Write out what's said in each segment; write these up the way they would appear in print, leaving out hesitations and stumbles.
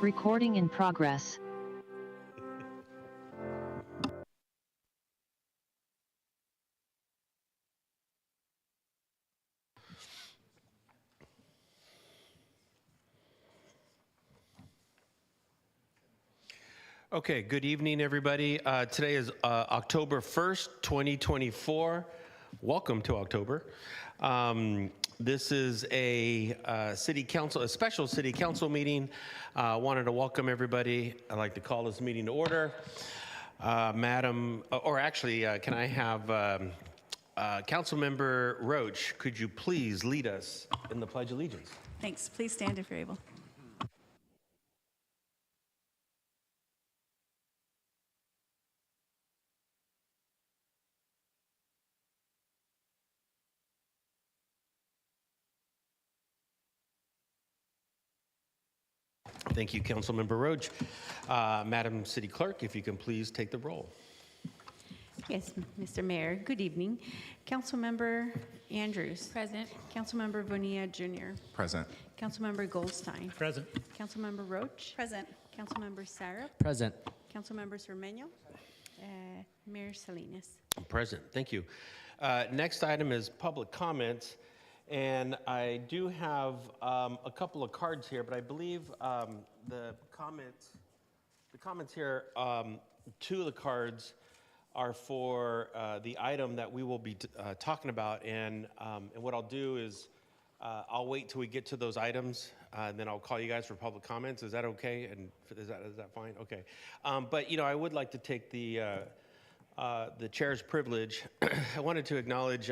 Recording in progress. Okay, good evening, everybody. Today is October 1st, 2024. Welcome to October. This is a special city council meeting. Wanted to welcome everybody. I'd like to call this meeting to order. Can I have Councilmember Roach, could you please lead us in the Pledge of Allegiance? Thanks. Please stand if you're able. Thank you, Councilmember Roach. Madam City Clerk, if you can please take the roll. Yes, Mr. Mayor, good evening. Councilmember Andrews. Present. Councilmember Bonilla Jr. Present. Councilmember Goldstein. Present. Councilmember Roach. Present. Councilmember Sarah. Present. Councilmember Cermeño. Mayor Salinas. Present. Thank you. Next item is public comments. And I do have a couple of cards here, but I believe the comments here, two of the cards are for the item that we will be talking about. And what I'll do is I'll wait till we get to those items, and then I'll call you guys for public comments. Is that okay? And is that fine? Okay. But I would like to take the chair's privilege. I wanted to acknowledge.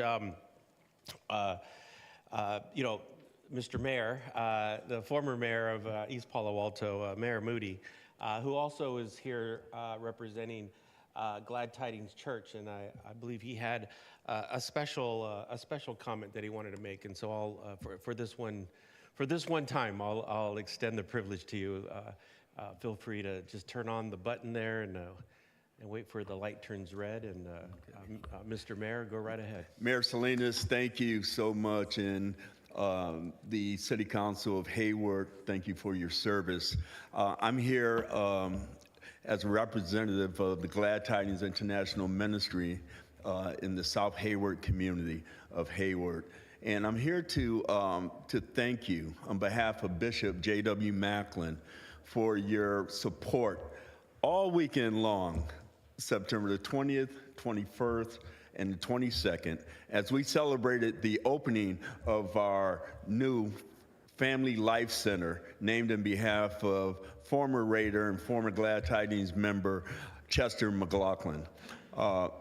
Mr. Mayor, the former mayor of East Palo Alto, Mayor Moody, who also is here representing Glad Tidings Church, and I believe he had a special comment that he wanted to make, and so I'll for this one time I'll extend the privilege to you. Feel free to just turn on the button there and wait for the light turns red. And Mr. Mayor, go right ahead. Mayor Salinas, thank you so much. And the City Council of Hayward, thank you for your service. I'm here as a representative of the Glad Tidings International Ministry in the South Hayward community of Hayward. And I'm here to thank you on behalf of Bishop J.W. Macklin for your support all weekend long, September the 20th, 21st, and the 22nd, as we celebrated the opening of our new Family Life Center, named in behalf of former Raider and former Glad Tidings member Chester McLaughlin.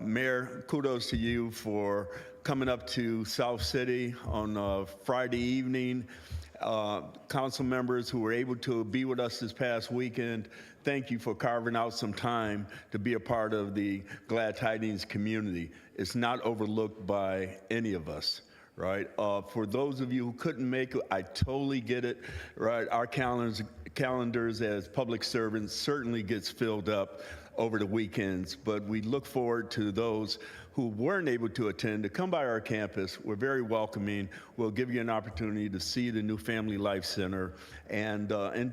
Mayor, kudos to you for coming up to South City on Friday evening. Council members who were able to be with us this past weekend, thank you for carving out some time to be a part of the Glad Tidings community. It's not overlooked by any of us, right? For those of you who couldn't make it, I totally get it, right? Our calendars as public servants certainly gets filled up over the weekends, but we look forward to those who weren't able to attend to come by our campus. We're very welcoming. We'll give you an opportunity to see the new Family Life Center and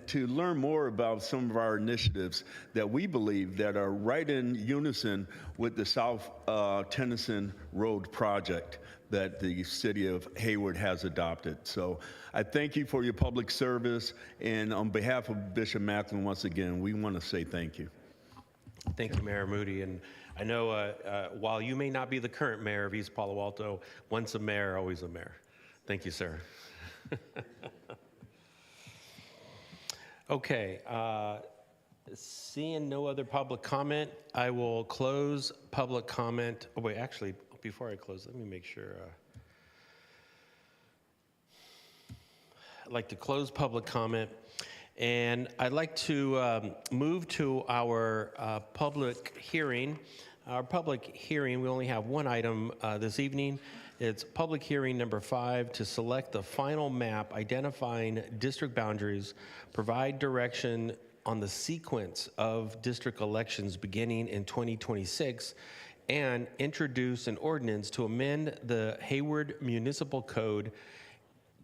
to learn more about some of our initiatives that we believe that are right in unison with the South Tennyson Road project that the city of Hayward has adopted. So I thank you for your public service, and on behalf of Bishop Macklin, once again, we want to say thank you. Thank you, Mayor Moody. And I know while you may not be the current mayor of East Palo Alto, once a mayor, always a mayor. Thank you, sir. Okay, seeing no other public comment, I will close public comment. Oh wait, actually, before I close, let me make sure. I'd like to close public comment. And I'd like to move to our public hearing. Our public hearing, we only have one item this evening. It's public hearing number 5 to select the final map identifying district boundaries, provide direction on the sequence of district elections beginning in 2026, and introduce an ordinance to amend the Hayward Municipal Code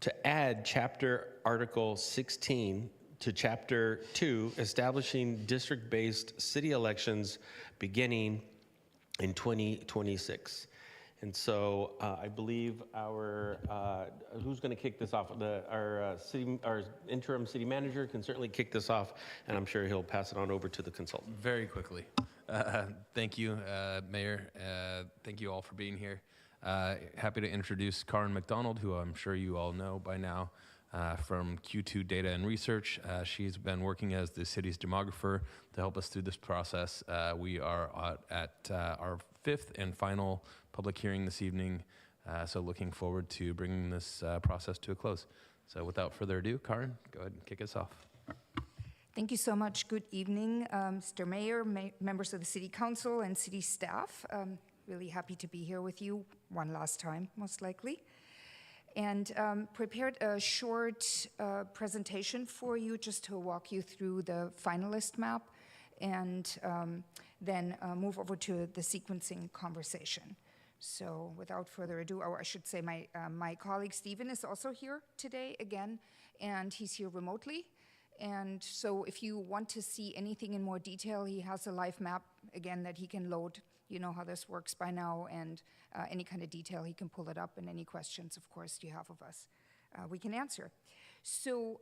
to add Chapter Article 16 to Chapter 2, establishing district-based city elections beginning in 2026. And so I believe who's going to kick this off? Our interim city manager can certainly kick this off, and I'm sure he'll pass it on over to the consultant. Very quickly. Thank you, Mayor. Thank you all for being here. Happy to introduce Karen McDonald, who I'm sure you all know by now from Q2 Data and Research. She's been working as the city's demographer to help us through this process. We are at our fifth and final public hearing this evening, so looking forward to bringing this process to a close. So without further ado, Karen, go ahead and kick us off. Thank you so much. Good evening, Mr. Mayor, members of the City Council, and city staff. Really happy to be here with you one last time, most likely. And prepared a short presentation for you just to walk you through the finalist map and then move over to the sequencing conversation. So without further ado, or I should say my colleague Stephen is also here today again, and he's here remotely. And so if you want to see anything in more detail, he has a live map, again, that he can load. You know how this works by now, and any kind of detail, he can pull it up, and any questions, of course, you have of us, we can answer. So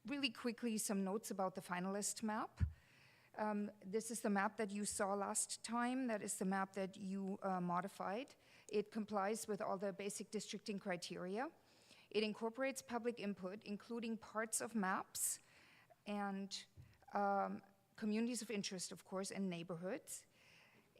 really quickly, some notes about the finalist map. This is the map that you saw last time. That is the map that you modified. It complies with all the basic districting criteria. It incorporates public input, including parts of maps and communities of interest, of course, and neighborhoods.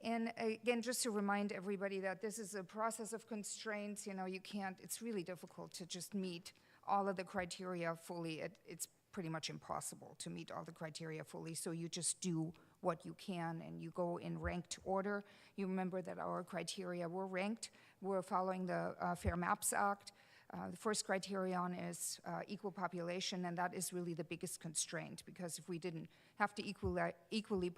And again, just to remind everybody that this is a process of constraints. You know, you can't, it's really difficult to just meet all of the criteria fully. It's pretty much impossible to meet all the criteria fully, so you just do what you can, and you go in ranked order. You remember that our criteria were ranked. We're following the Fair Maps Act. The first criterion is equal population, and that is really the biggest constraint, because if we didn't have to equally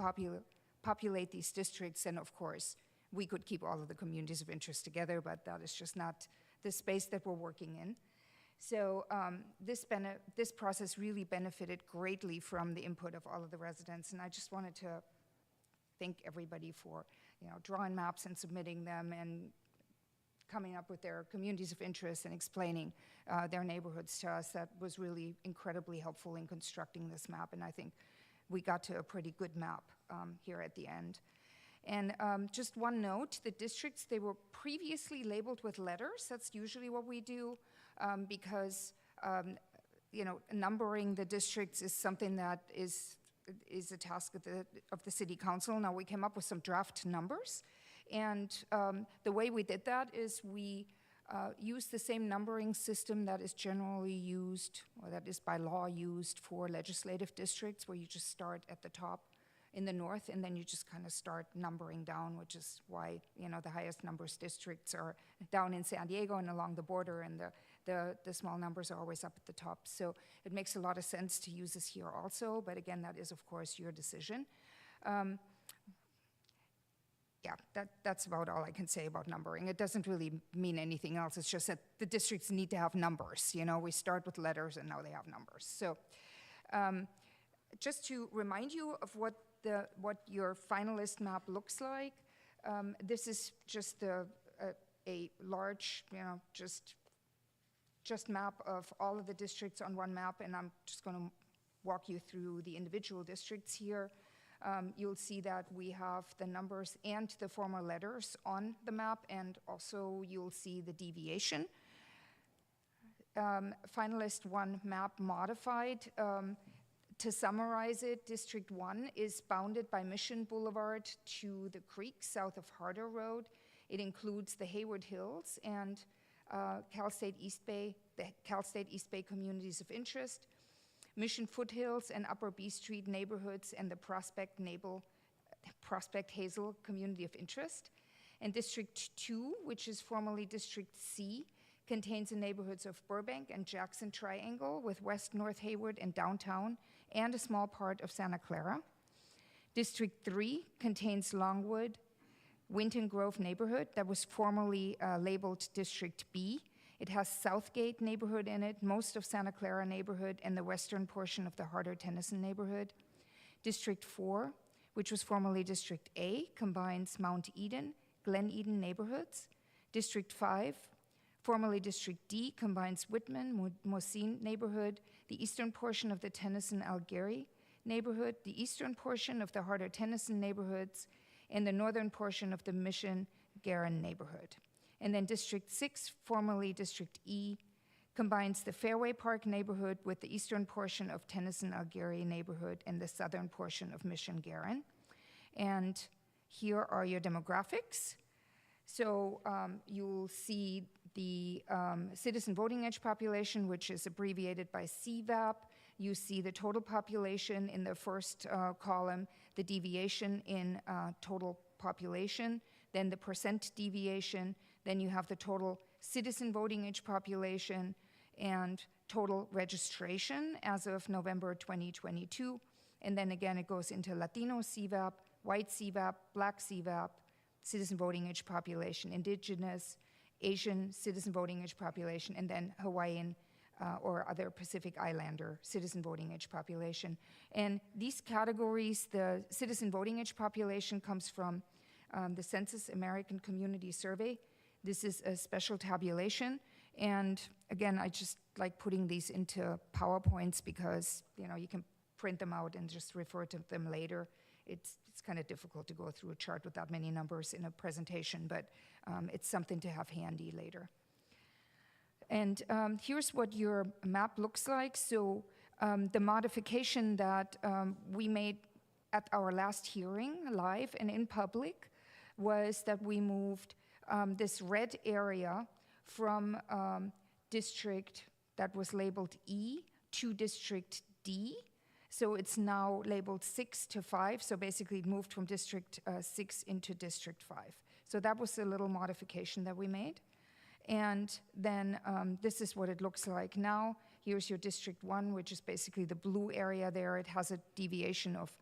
populate these districts, then of course we could keep all of the communities of interest together, but that is just not the space that we're working in. So this process really benefited greatly from the input of all of the residents, and I just wanted to thank everybody for drawing maps and submitting them and coming up with their communities of interest and explaining their neighborhoods to us. That was really incredibly helpful in constructing this map, and I think we got to a pretty good map here at the end. And just one note, the districts, they were previously labeled with letters. That's usually what we do because numbering the districts is something that is a task of the City Council. Now we came up with some draft numbers, and the way we did that is we used the same numbering system that is generally used, or that is by law used for legislative districts, where you just start at the top in the north, and then you just kind of start numbering down, which is why the highest numbers districts are down in San Diego and along the border, and the small numbers are always up at the top. So it makes a lot of sense to use this here also, but again, that is of course your decision. Yeah, that's about all I can say about numbering. It doesn't really mean anything else. It's just that the districts need to have numbers. We start with letters, and now they have numbers. So just to remind you of what your finalist map looks like, this is just a large, just map of all of the districts on one map, and I'm just going to walk you through the individual districts here. You'll see that we have the numbers and the former letters on the map, and also you'll see the deviation. Finalist 1 map modified. To summarize it, District 1 is bounded by Mission Boulevard to the creek south of Harder Road. It includes the Hayward Hills and Cal State East Bay, the Cal State East Bay communities of interest, Mission Foothills and Upper B Street neighborhoods, and the Prospect Hazel community of interest. And District 2, which is formerly District C, contains the neighborhoods of Burbank and Jackson Triangle with West North Hayward and downtown, and a small part of Santa Clara. District 3 contains Longwood, Winton Grove neighborhood that was formerly labeled District B. It has Southgate neighborhood in it, most of Santa Clara neighborhood, and the western portion of the Harder-Tennyson neighborhood. District 4, which was formerly District A, combines Mount Eden, Glen Eden neighborhoods. District 5, formerly District D, combines Whitman, Mosine neighborhood, the eastern portion of the Tennyson-Algary neighborhood, the eastern portion of the Harder-Tennyson neighborhoods, and the northern portion of the Mission-Garin neighborhood. And then District 6, formerly District E, combines the Fairway Park neighborhood with the eastern portion of Tennyson-Algary neighborhood and the southern portion of Mission-Garin. And here are your demographics. So you'll see the citizen voting age population, which is abbreviated by CVAP. You see the total population in the first column, the deviation in total population, then the percent deviation, then you have the total citizen voting age population and total registration as of November 2022. And then again, it goes into Latino CVAP, white CVAP, black CVAP, citizen voting age population, indigenous, Asian citizen voting age population, and then Hawaiian or other Pacific Islander citizen voting age population. And these categories, the citizen voting age population comes from the Census American Community Survey. This is a special tabulation. And again, I just like putting these into PowerPoints because, you know, you can print them out and just refer to them later. It's kind of difficult to go through a chart with that many numbers in a presentation, but it's something to have handy later. And here's what your map looks like. So the modification that we made at our last hearing, live and in public, was that we moved this red area from district that was labeled E to district D. So it's now labeled 6 to 5. So basically it moved from district 6 into district 5. So that was a little modification that we made. And then this is what it looks like now. Here's your district 1, which is basically the blue area there. It has a deviation of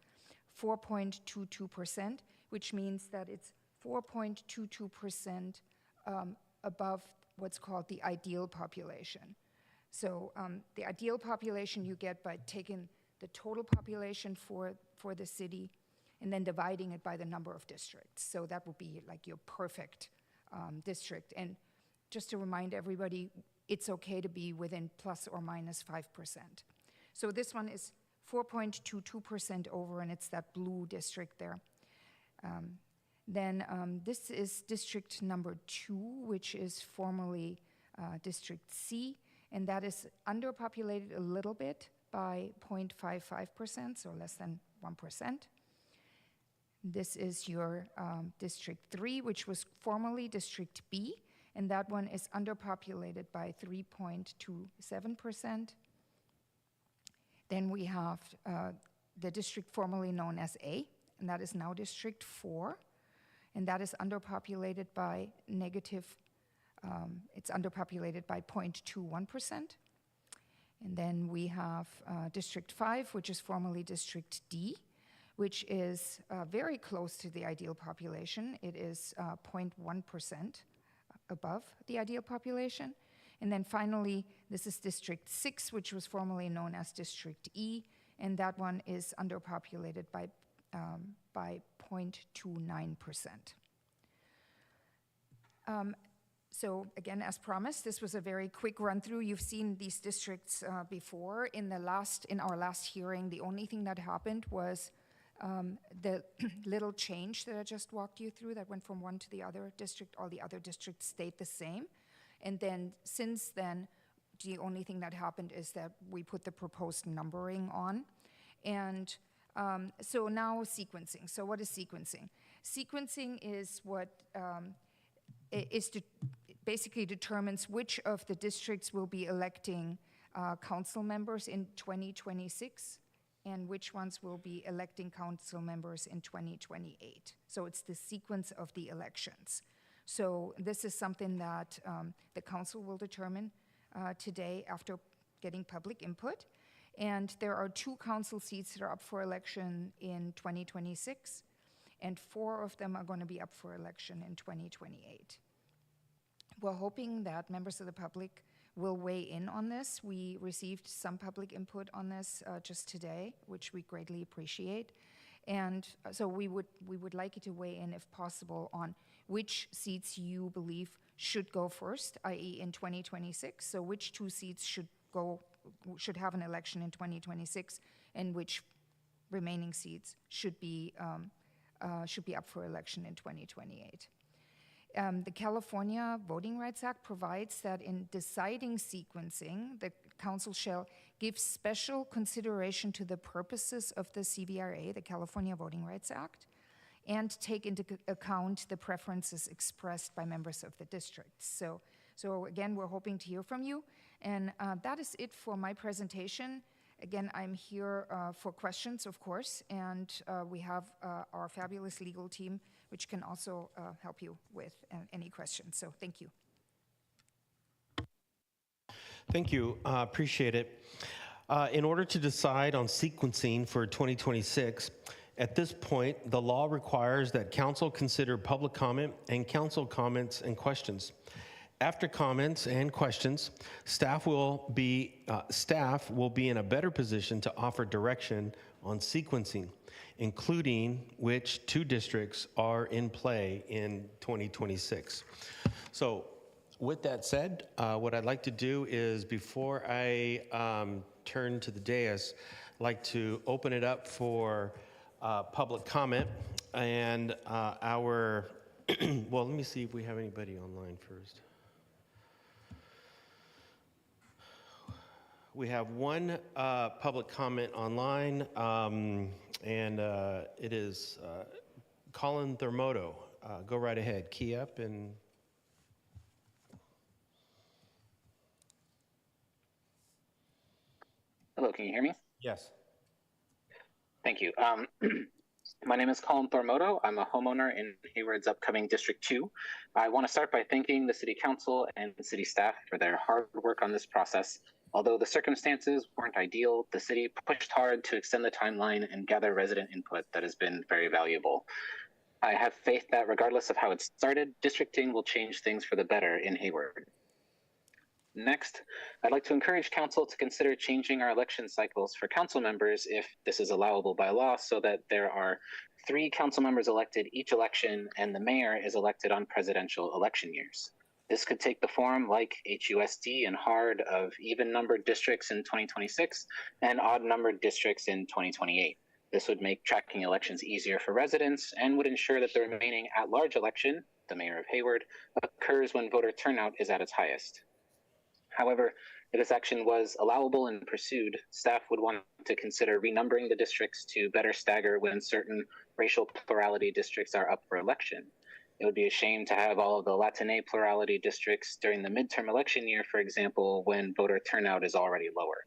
4.22%, which means that it's 4.22% above what's called the ideal population. So the ideal population you get by taking the total population for the city and then dividing it by the number of districts. So that would be like your perfect district. And just to remind everybody, it's okay to be within plus or minus 5%. So this one is 4.22% over, and it's that blue district there. Then this is district number 2, which is formerly district C, and that is underpopulated a little bit by 0.55%, so less than 1%. This is your district 3, which was formerly district B, and that one is underpopulated by 3.27%. Then we have the district formerly known as A, and that is now district 4, and that is underpopulated by it's underpopulated by 0.21%. And then we have District 5, which is formerly District D, which is very close to the ideal population. It is 0.1% above the ideal population. And then finally, this is District 6, which was formerly known as District E, and that one is underpopulated by 0.29%. So again, as promised, this was a very quick run through. You've seen these districts before. In our last hearing, the only thing that happened was the little change that I just walked you through that went from one to the other district. All the other districts stayed the same. And then since then, the only thing that happened is that we put the proposed numbering on. And so now sequencing. So what is sequencing? Sequencing is what basically determines which of the districts will be electing council members in 2026 and which ones will be electing council members in 2028. So it's the sequence of the elections. So this is something that the council will determine today after getting public input. And there are 2 council seats that are up for election in 2026, and 4 of them are going to be up for election in 2028. We're hoping that members of the public will weigh in on this. We received some public input on this just today, which we greatly appreciate. And so we would like you to weigh in, if possible, on which seats you believe should go first, i.e. in 2026. So which 2 seats should have an election in 2026, and which remaining seats should be up for election in 2028. The California Voting Rights Act provides that in deciding sequencing, the council shall give special consideration to the purposes of the CVRA, the California Voting Rights Act, and take into account the preferences expressed by members of the district. So again, we're hoping to hear from you. And that is it for my presentation. Again, I'm here for questions, of course, and we have our fabulous legal team, which can also help you with any questions. So thank you. Thank you. Appreciate it. In order to decide on sequencing for 2026, at this point, the law requires that council consider public comment and council comments and questions. After comments and questions, staff will be in a better position to offer direction on sequencing, including which 2 districts are in play in 2026. So with that said, what I'd like to do is, before I turn to the dais, I'd like to open it up for public comment. And well, let me see if we have anybody online first. We have one public comment online, and it is Colin Thermoto. Go right ahead, key up and... Hello, can you hear me? Yes. Thank you. My name is Colin Thormoto. I'm a homeowner in Hayward's upcoming District 2. I want to start by thanking the City Council and the City staff for their hard work on this process. Although the circumstances weren't ideal, the city pushed hard to extend the timeline and gather resident input that has been very valuable. I have faith that regardless of how it started, districting will change things for the better in Hayward. Next, I'd like to encourage council to consider changing our election cycles for council members if this is allowable by law, so that there are 3 council members elected each election and the mayor is elected on presidential election years. This could take the form, like HUSD and HARD, of even-numbered districts in 2026 and odd-numbered districts in 2028. This would make tracking elections easier for residents and would ensure that the remaining at-large election, the mayor of Hayward, occurs when voter turnout is at its highest. However, if this action was allowable and pursued, staff would want to consider renumbering the districts to better stagger when certain racial plurality districts are up for election. It would be a shame to have all of the Latine plurality districts during the midterm election year, for example, when voter turnout is already lower.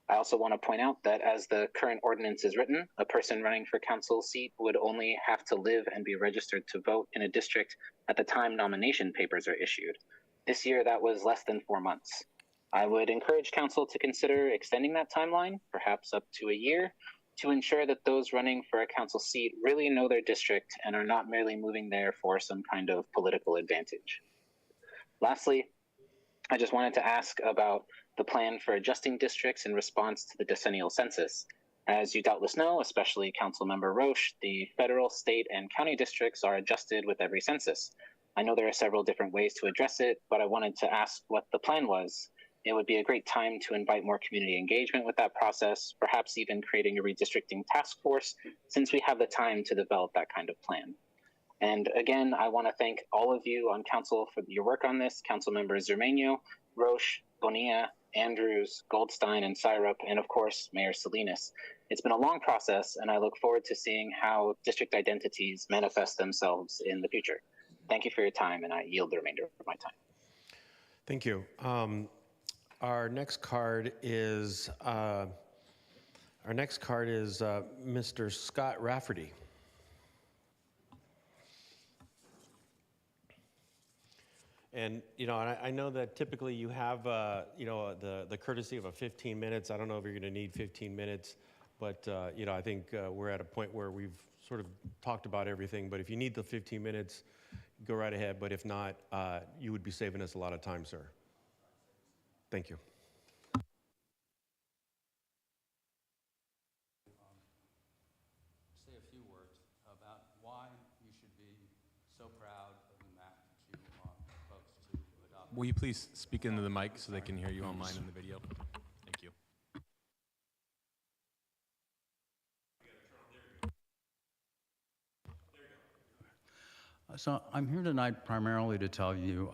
I also want to point out that as the current ordinance is written, a person running for council seat would only have to live and be registered to vote in a district at the time nomination papers are issued. This year, that was less than 4 months. I would encourage council to consider extending that timeline, perhaps up to a year, to ensure that those running for a council seat really know their district and are not merely moving there for some kind of political advantage. Lastly, I just wanted to ask about the plan for adjusting districts in response to the decennial census. As you doubtless know, especially Councilmember Roche, the federal, state, and county districts are adjusted with every census. I know there are several different ways to address it, but I wanted to ask what the plan was. It would be a great time to invite more community engagement with that process, perhaps even creating a redistricting task force, since we have the time to develop that kind of plan. And again, I want to thank all of you on council for your work on this, Council Members Zermeño, Roche, Bonilla, Andrews, Goldstein, and Syrup, and of course, Mayor Salinas. It's been a long process, and I look forward to seeing how district identities manifest themselves in the future. Thank you for your time, and I yield the remainder of my time. Thank you. Our next card is Mr. Scott Rafferty. And I know that typically you have the courtesy of a 15 minutes. I don't know if you're going to need 15 minutes, but I think we're at a point where we've sort of talked about everything. But if you need the 15 minutes, go right ahead, but if not, you would be saving us a lot of time, sir. Thank you. Say a few words about why you should be so proud of the map that you folks to adopt. Will you please speak into the mic so they can hear you online in the video? Thank you. So I'm here tonight primarily to tell you,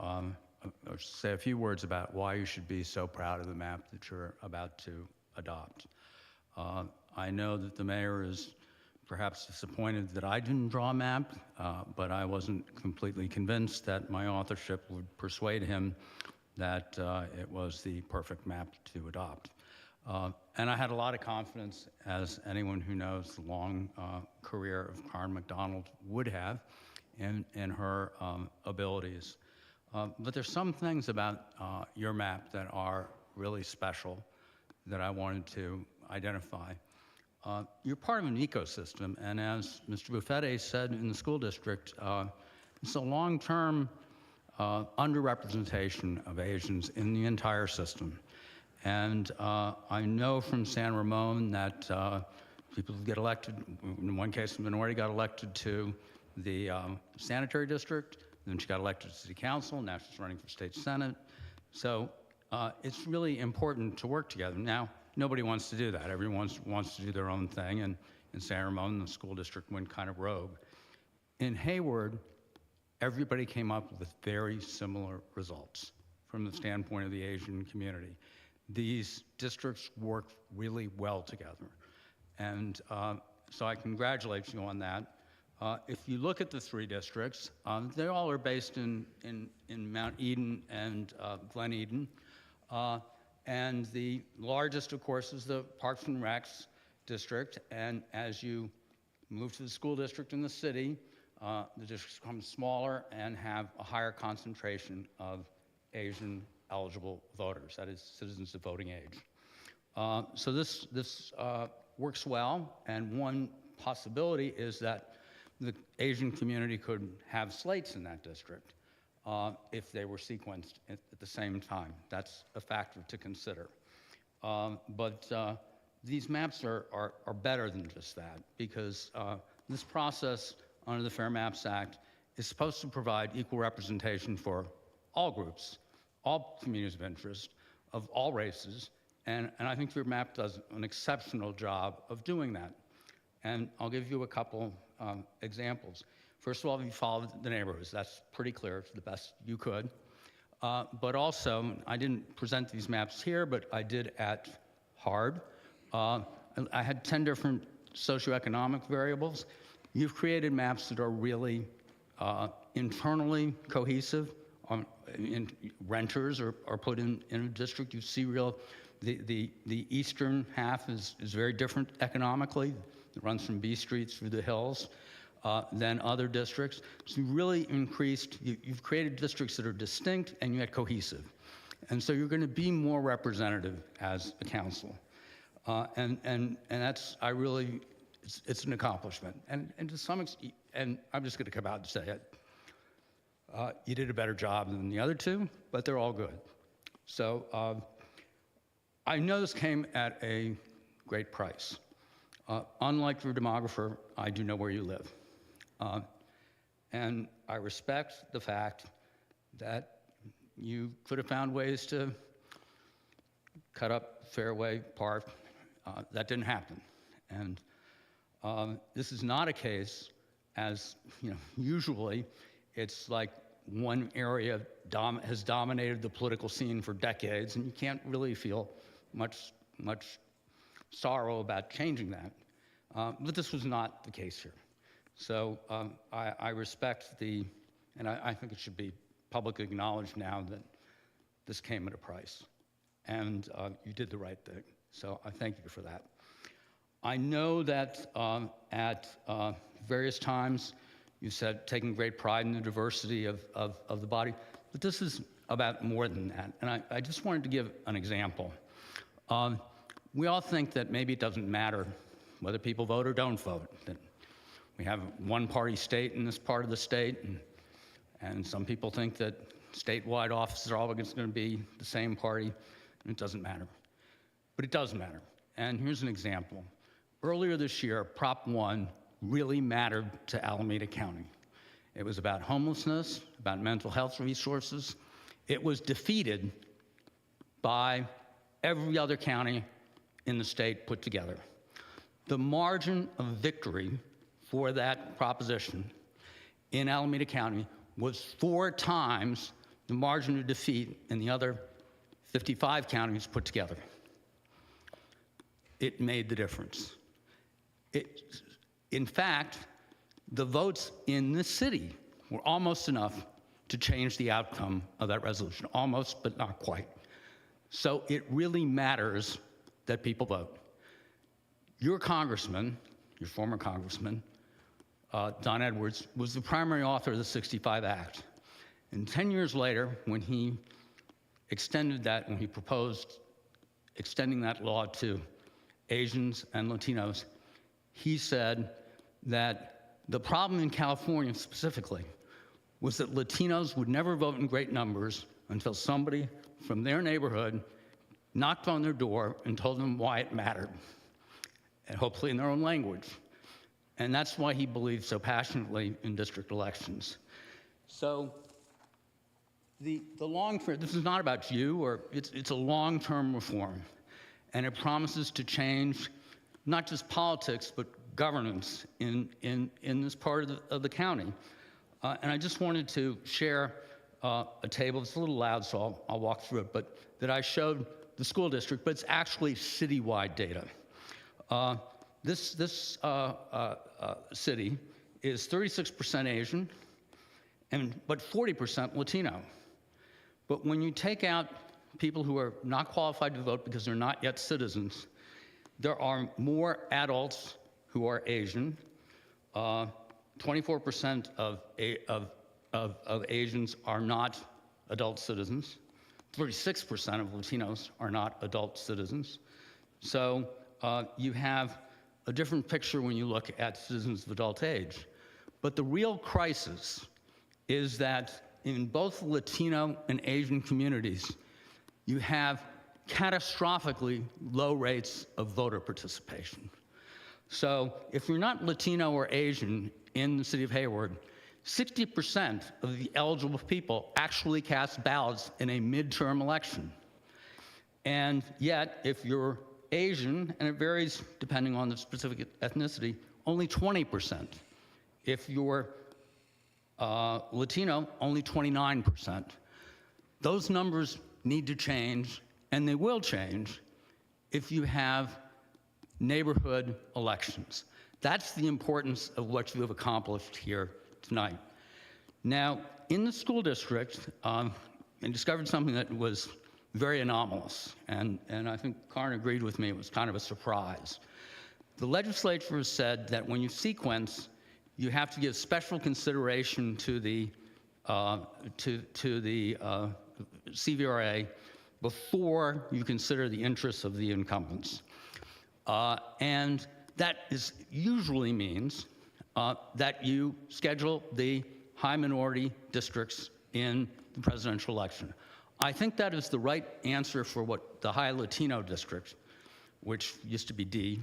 or say a few words about why you should be so proud of the map that you're about to adopt. I know that the mayor is perhaps disappointed that I didn't draw a map, but I wasn't completely convinced that my authorship would persuade him that it was the perfect map to adopt. And I had a lot of confidence, as anyone who knows the long career of Karen McDonald would have, in her abilities. But there's some things about your map that are really special that I wanted to identify. You're part of an ecosystem, and as Mr. Buffette said in the school district, it's a long-term underrepresentation of Asians in the entire system. And I know from San Ramon that people get elected, in one case, a minority got elected to the sanitary district, then she got elected to city council, now she's running for state senate. So it's really important to work together. Now, nobody wants to do that. Everyone wants to do their own thing, and in San Ramon, the school district went kind of rogue. In Hayward, everybody came up with very similar results from the standpoint of the Asian community. These districts work really well together. And so I congratulate you on that. If you look at the three districts, they all are based in Mount Eden and Glen Eden. And the largest, of course, is the Parks and Recs district. And as you move to the school district in the city, the districts become smaller and have a higher concentration of Asian eligible voters, that is, citizens of voting age. So this works well, and one possibility is that the Asian community could have slates in that district if they were sequenced at the same time. That's a factor to consider. But these maps are better than just that, because this process under the Fair Maps Act is supposed to provide equal representation for all groups, all communities of interest, of all races, and I think your map does an exceptional job of doing that. And I'll give you a couple examples. First of all, you followed the neighborhoods. That's pretty clear to the best you could. But also, I didn't present these maps here, but I did at HARD. I had 10 different socioeconomic variables. You've created maps that are really internally cohesive. Renters are put in a district. You see the eastern half is very different economically. It runs from B Street through the hills than other districts. So you really increased, you've created districts that are distinct and yet cohesive. And so you're going to be more representative as a council. And that's, it's an accomplishment. And to some extent, and I'm just going to come out and say it, you did a better job than the other two, but they're all good. So I know this came at a great price. Unlike your demographer, I do know where you live. And I respect the fact that you could have found ways to cut up Fairway Park. That didn't happen. And this is not a case, as usually, it's like one area has dominated the political scene for decades, and you can't really feel much sorrow about changing that. But this was not the case here. So I respect and I think it should be publicly acknowledged now that this came at a price. And you did the right thing. So I thank you for that. I know that at various times you said taking great pride in the diversity of the body, but this is about more than that. And I just wanted to give an example. We all think that maybe it doesn't matter whether people vote or don't vote, that we have a one-party state in this part of the state, And some people think that statewide offices are always going to be the same party, and it doesn't matter. But it does matter. And here's an example. Earlier this year, Prop 1 really mattered to Alameda County. It was about homelessness, about mental health resources. It was defeated by every other county in the state put together. The margin of victory for that proposition in Alameda County was 4 times the margin of defeat in the other 55 counties put together. It made the difference. In fact, the votes in this city were almost enough to change the outcome of that resolution. Almost, but not quite. So it really matters that people vote. Your congressman, your former congressman, Don Edwards, was the primary author of the 65 Act. And 10 years later, when he extended that, when he proposed extending that law to Asians and Latinos, he said that the problem in California specifically was that Latinos would never vote in great numbers until somebody from their neighborhood knocked on their door and told them why it mattered, and hopefully in their own language. And that's why he believed so passionately in district elections. So the long term, this is not about you, or it's a long-term reform, and it promises to change not just politics, but governance in this part of the county. And I just wanted to share a table. It's a little loud, so I'll walk through it, but that I showed the school district, but it's actually citywide data. This city is 36% Asian, but 40% Latino. But when you take out people who are not qualified to vote because they're not yet citizens, there are more adults who are Asian. 24% of Asians are not adult citizens. 36% of Latinos are not adult citizens. So you have a different picture when you look at citizens of adult age. But the real crisis is that in both Latino and Asian communities, you have catastrophically low rates of voter participation. So if you're not Latino or Asian in the city of Hayward, 60% of the eligible people actually cast ballots in a midterm election. And yet, if you're Asian, and it varies depending on the specific ethnicity, only 20%. If you're Latino, only 29%. Those numbers need to change, and they will change if you have neighborhood elections. That's the importance of what you have accomplished here tonight. Now, in the school district, I discovered something that was very anomalous, and I think Karin agreed with me, it was kind of a surprise. The legislature has said that when you sequence, you have to give special consideration to the CVRA before you consider the interests of the incumbents. And that usually means that you schedule the high minority districts in the presidential election. I think that is the right answer for what the high Latino district, which used to be D,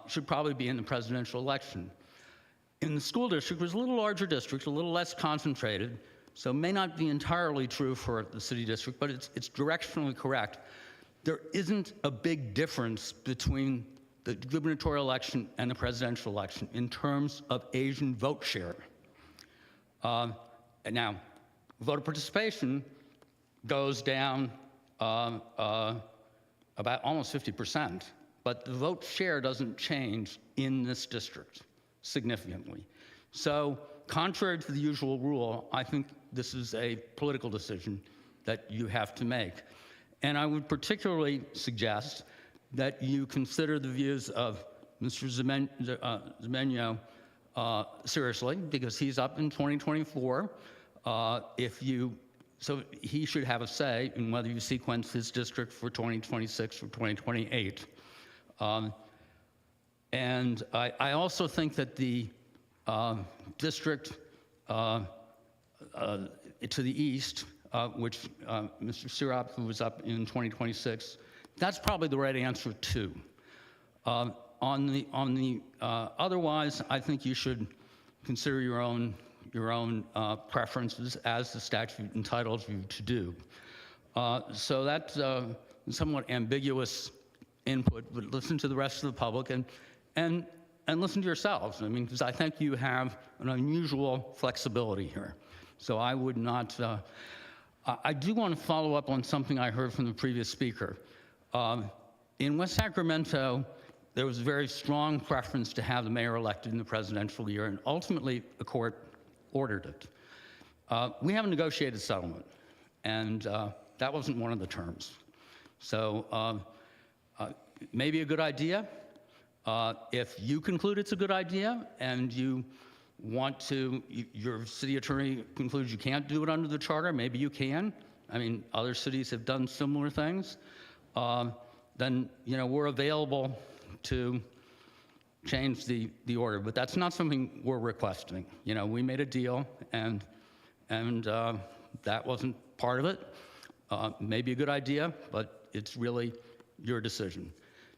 should probably be in the presidential election. In the school district, there's a little larger district, a little less concentrated, so it may not be entirely true for the city district, but it's directionally correct. There isn't a big difference between the gubernatorial election and the presidential election in terms of Asian vote share. And now, voter participation goes down about almost 50%, but the vote share doesn't change in this district significantly. So, contrary to the usual rule, I think this is a political decision that you have to make. And I would particularly suggest that you consider the views of Mr. Zamenio seriously, because he's up in 2024. So he should have a say in whether you sequence his district for 2026 or 2028. And I also think that the district to the east, which Mr. Sirop, who was up in 2026, that's probably the right answer too. On the otherwise, I think you should consider your own preferences as the statute entitles you to do. So that's somewhat ambiguous input, but listen to the rest of the public and listen to yourselves. I mean, because I think you have an unusual flexibility here. So I would not. I do want to follow up on something I heard from the previous speaker. In West Sacramento, there was a very strong preference to have the mayor elected in the presidential year, and ultimately the court ordered it. We have a negotiated settlement, and that wasn't one of the terms. So maybe a good idea. If you conclude it's a good idea and you want to, your city attorney concludes you can't do it under the charter, maybe you can. I mean, other cities have done similar things. Then, we're available to change the order, but that's not something we're requesting. We made a deal, and that wasn't part of it. Maybe a good idea, but it's really your decision.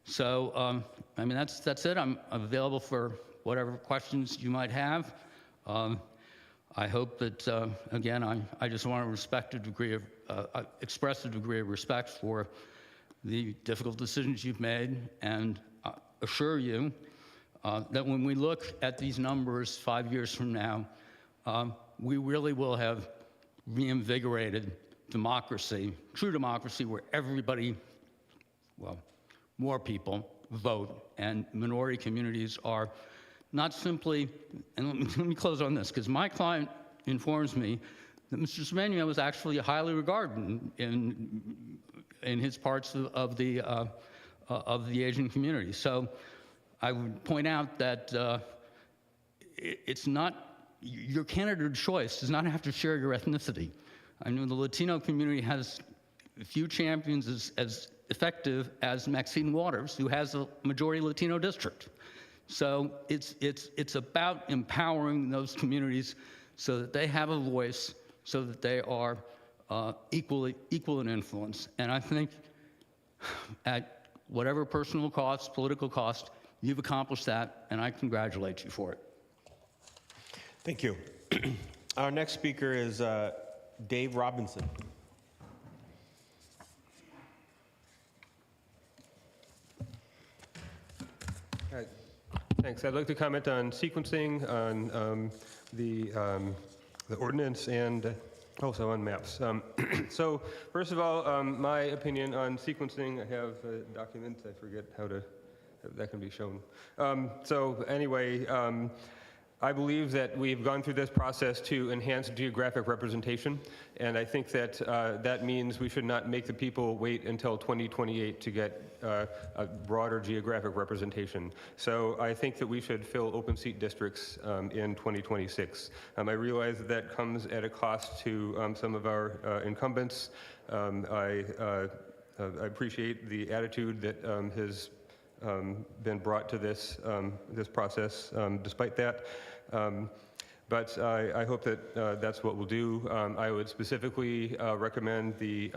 So, I mean, that's it. I'm available for whatever questions you might have. I hope that, again, I just want to express a degree of respect for the difficult decisions you've made, and assure you that when we look at these numbers 5 years from now, we really will have reinvigorated democracy, true democracy, where everybody, well, more people vote, and minority communities are not simply, and let me close on this, because my client informs me that Mr. Semenya was actually highly regarded in his parts of the Asian community. So I would point out that it's not, your candidate of choice does not have to share your ethnicity. I know the Latino community has a few champions as effective as Maxine Waters, who has a majority Latino district. So it's about empowering those communities so that they have a voice, so that they are equal in influence. And I think at whatever personal cost, political cost, you've accomplished that, and I congratulate you for it. Thank you. Our next speaker is Dave Robinson. Thanks. I'd like to comment on sequencing, on the ordinance, and also on maps. So first of all, my opinion on sequencing, I have a document, I forget how that can be shown. So anyway, I believe that we've gone through this process to enhance geographic representation, and I think that that means we should not make the people wait until 2028 to get a broader geographic representation. So I think that we should fill open seat districts in 2026. I realize that comes at a cost to some of our incumbents. I appreciate the attitude that has been brought to this process despite that. But I hope that that's what we'll do. I would specifically recommend the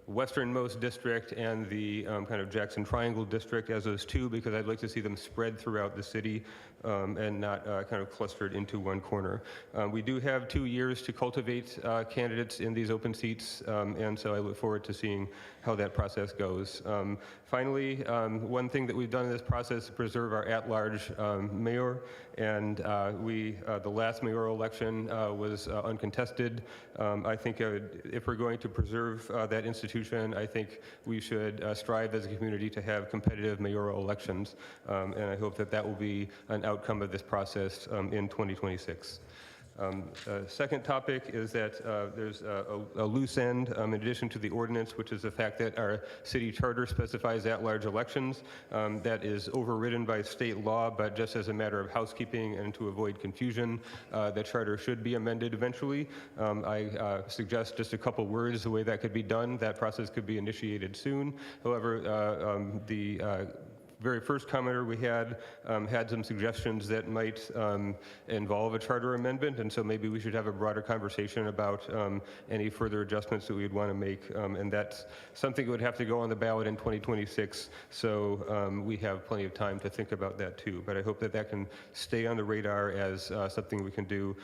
westernmost district and the kind of Jackson Triangle district as those two, because I'd like to see them spread throughout the city and not kind of clustered into one corner. We do have 2 years to cultivate candidates in these open seats, and so I look forward to seeing how that process goes. Finally, one thing that we've done in this process is preserve our at-large mayor, and the last mayoral election was uncontested. I think if we're going to preserve that institution, I think we should strive as a community to have competitive mayoral elections, and I hope that that will be an outcome of this process in 2026. Second topic is that there's a loose end in addition to the ordinance, which is the fact that our city charter specifies at-large elections. That is overridden by state law, but just as a matter of housekeeping and to avoid confusion, the charter should be amended eventually. I suggest just a couple words the way that could be done. That process could be initiated soon. However, very first commenter we had some suggestions that might involve a charter amendment, and so maybe we should have a broader conversation about any further adjustments that we'd want to make, and that's something that would have to go on the ballot in 2026, so we have plenty of time to think about that too. But I hope that that can stay on the radar as something we can do.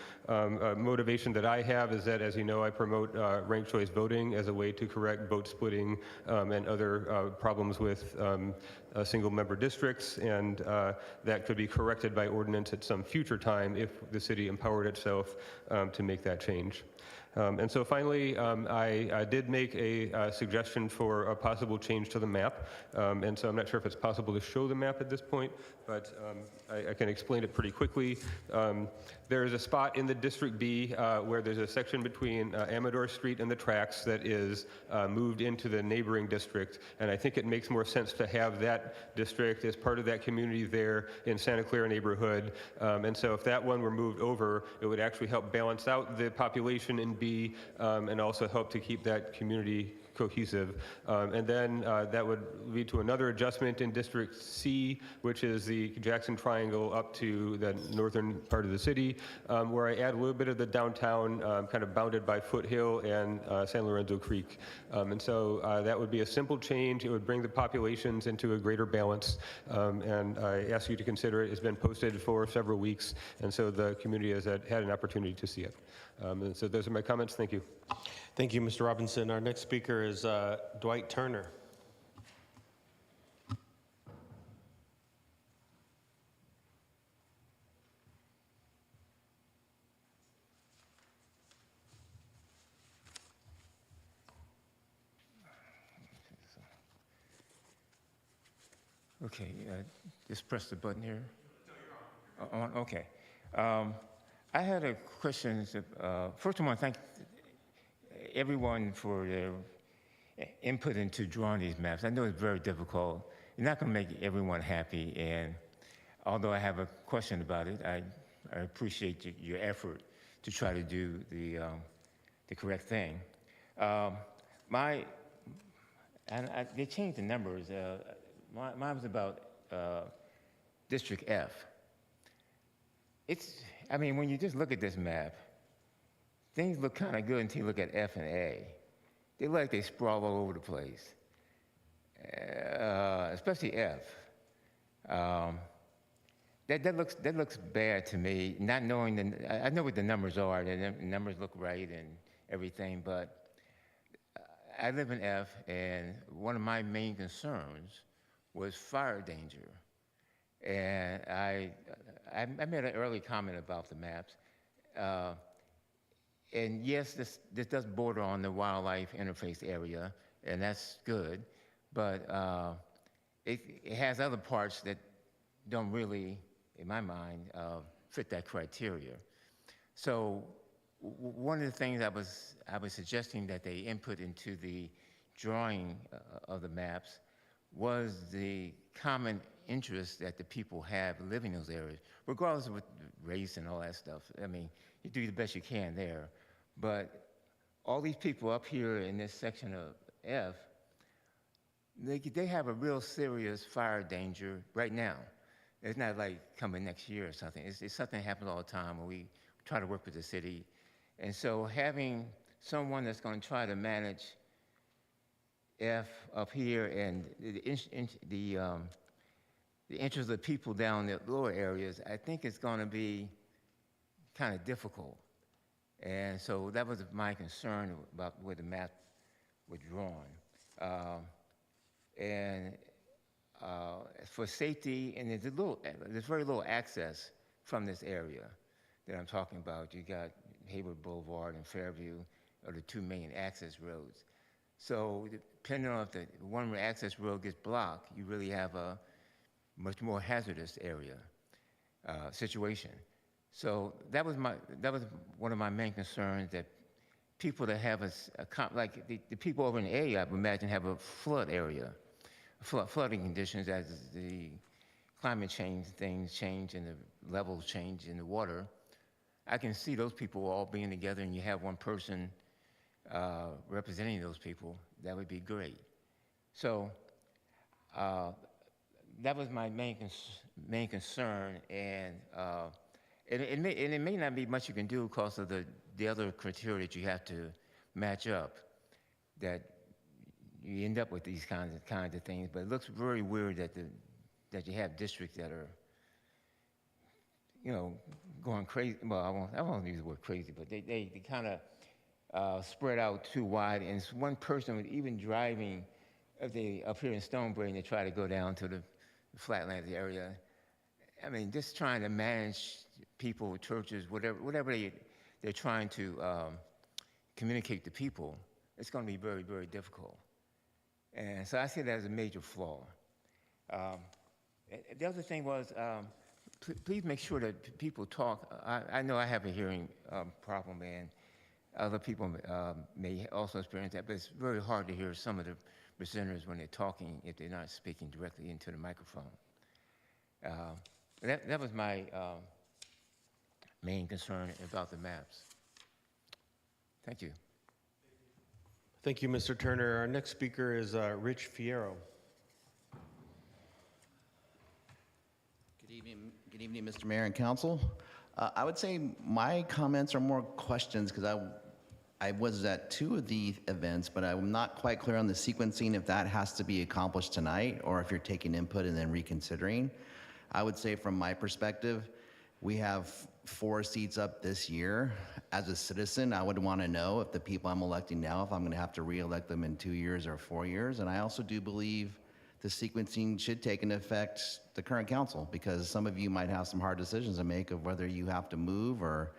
Motivation that I have is that, as you know, I promote ranked choice voting as a way to correct vote splitting and other problems with single member districts, and that could be corrected by ordinance at some future time if the city empowered itself to make that change. And so finally, I did make a suggestion for a possible change to the map. And so I'm not sure if it's possible to show the map at this point, but I can explain it pretty quickly. There is a spot in the District B where there's a section between Amador Street and the tracks that is moved into the neighboring district. And I think it makes more sense to have that district as part of that community there in Santa Clara neighborhood. And so if that one were moved over, it would actually help balance out the population in B and also help to keep that community cohesive. And then that would lead to another adjustment in District C, which is the Jackson Triangle up to the northern part of the city, where I add a little bit of the downtown, kind of bounded by Foothill and San Lorenzo Creek. And so that would be a simple change. It would bring the populations into a greater balance. And I ask you to consider it. It's been posted for several weeks, and so the community has had an opportunity to see it. And so those are my comments. Thank you. Thank you, Mr. Robinson. Our next speaker is Dwight Turner. Okay, just press the button here. On, okay. I had a question. First, I want to thank everyone for their input into drawing these maps. I know it's very difficult. You're not going to make everyone happy, and although I have a question about it, I appreciate your effort to try to do the correct thing. They changed the numbers. Mine was about District F. I mean, when you just look at this map, things look kind of good until you look at F and A. They look like they sprawl all over the place, especially F. That looks bad to me, not knowing I know what the numbers are, the numbers look right and everything, but I live in F, and one of my main concerns was fire danger. And I made an early comment about the maps. And yes, this does border on the wildlife interface area, and that's good, but it has other parts that don't really, in my mind, fit that criteria. So one of the things I was suggesting that they input into the drawing of the maps was the common interest that the people have living in those areas, regardless of race and all that stuff. I mean, you do the best you can there. But all these people up here in this section of F, they have a real serious fire danger right now. It's not like coming next year or something. It's something that happens all the time when we try to work with the city. And so having someone that's going to try to manage F up here and the interest of the people down in the lower areas, I think it's going to be kind of difficult. And so that was my concern about where the map was drawn. For safety, and there's very little access from this area that I'm talking about. You got Hayward Boulevard and Fairview are the two main access roads. So depending on if the one access road gets blocked, you really have a much more hazardous area situation. So that was one of my main concerns, that people that have like the people over in the area, I would imagine, have a flood area, flooding conditions as the climate change things change and the levels change in the water. I can see those people all being together, and you have one person representing those people. That would be great. So that was my main concern, and it may not be much you can do because of the other criteria that you have to match up, that you end up with these kinds of things. But it looks very weird that you have districts that are, going crazy. Well, I won't use the word crazy, but they kind of spread out too wide, and it's one person was even driving up here in Stonebrae, and they try to go down to the Flatlands area. I mean, just trying to manage people, churches, whatever they're trying to communicate to people, it's going to be very, very difficult. And so I see that as a major flaw. The other thing was, please make sure that people talk. I know I have a hearing problem, and other people may also experience that, but it's very hard to hear some of the presenters when they're talking if they're not speaking directly into the microphone. That was my main concern about the maps. Thank you. Thank you, Mr. Turner. Our next speaker is Rich Fierro. Good evening, Mr. Mayor and Council. I would say my comments are more questions because I was at 2 of the events, but I'm not quite clear on the sequencing if that has to be accomplished tonight or if you're taking input and then reconsidering. I would say from my perspective, we have 4 seats up this year. As a citizen, I would want to know if the people I'm electing now, if I'm going to have to re-elect them in 2 years or 4 years. And I also do believe the sequencing should take into effect the current council, because some of you might have some hard decisions to make of whether you have to move or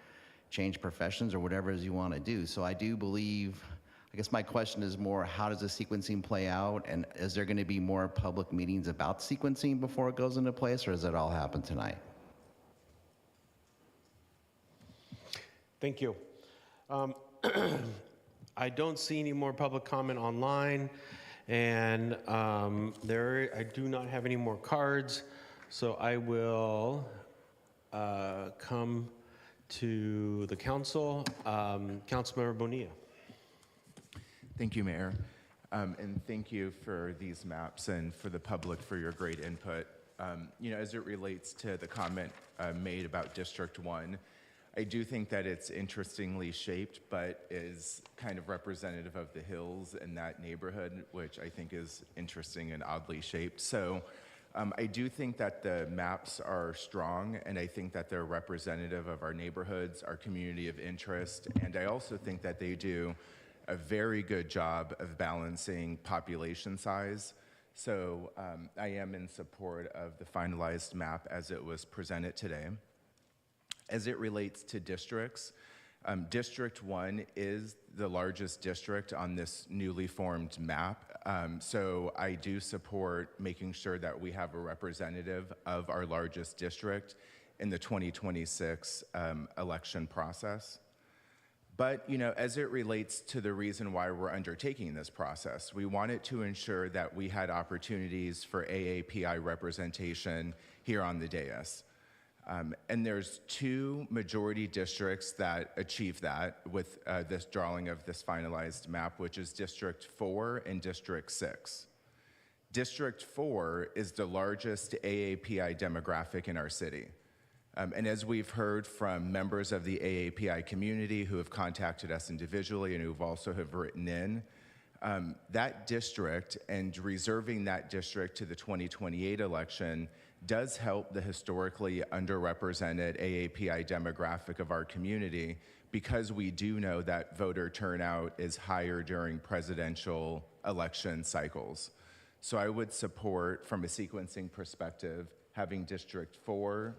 change professions or whatever it is you want to do. So I do believe, I guess my question is more, how does the sequencing play out? And is there going to be more public meetings about sequencing before it goes into place, or does it all happen tonight? Thank you. I don't see any more public comment online, and I do not have any more cards, so I will come to the council. Councilmember Bonilla. Thank you, Mayor. And thank you for these maps and for the public for your great input. As it relates to the comment made about District 1, I do think that it's interestingly shaped, but is kind of representative of the hills in that neighborhood, which I think is interesting and oddly shaped. So I do think that the maps are strong, and I think that they're representative of our neighborhoods, our community of interest, and I also think that they do a very good job of balancing population size. So I am in support of the finalized map as it was presented today. As it relates to districts, District 1 is the largest district on this newly formed map. So I do support making sure that we have a representative of our largest district in the 2026 election process. But, as it relates to the reason why we're undertaking this process, we wanted to ensure that we had opportunities for AAPI representation here on the dais. And there's 2 majority districts that achieve that with this drawing of this finalized map, which is District 4 and District 6. District 4 is the largest AAPI demographic in our city. And as we've heard from members of the AAPI community who have contacted us individually and who've also have written in, that district and reserving that district to the 2028 election does help the historically underrepresented AAPI demographic of our community, because we do know that voter turnout is higher during presidential election cycles. So I would support, from a sequencing perspective, having District 4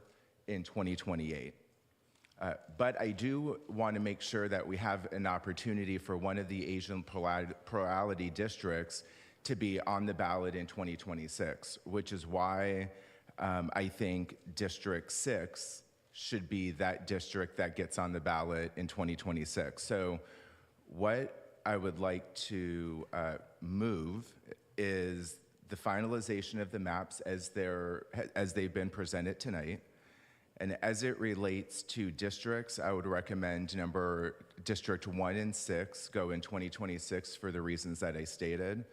in 2028. But I do want to make sure that we have an opportunity for one of the Asian plurality districts to be on the ballot in 2026, which is why I think District 6 should be that district that gets on the ballot in 2026. So what I would like to move is the finalization of the maps as they've been presented tonight. And as it relates to districts, I would recommend District 1 and 6 go in 2026 for the reasons that I stated,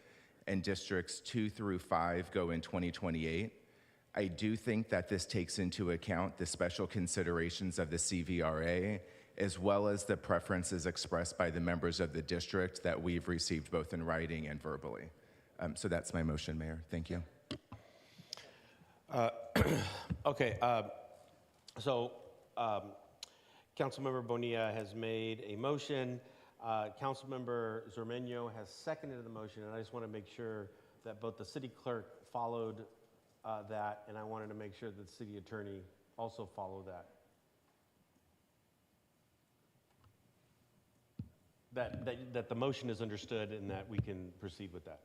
and Districts 2 through 5 go in 2028. I do think that this takes into account the special considerations of the CVRA, as well as the preferences expressed by the members of the district that we've received both in writing and verbally. So that's my motion, Mayor. Thank you. Okay, so Councilmember Bonilla has made a motion. Councilmember Zormeño has seconded the motion, and I just want to make sure that both the city clerk followed that, and I wanted to make sure that the city attorney also followed that. That the motion is understood and that we can proceed with that.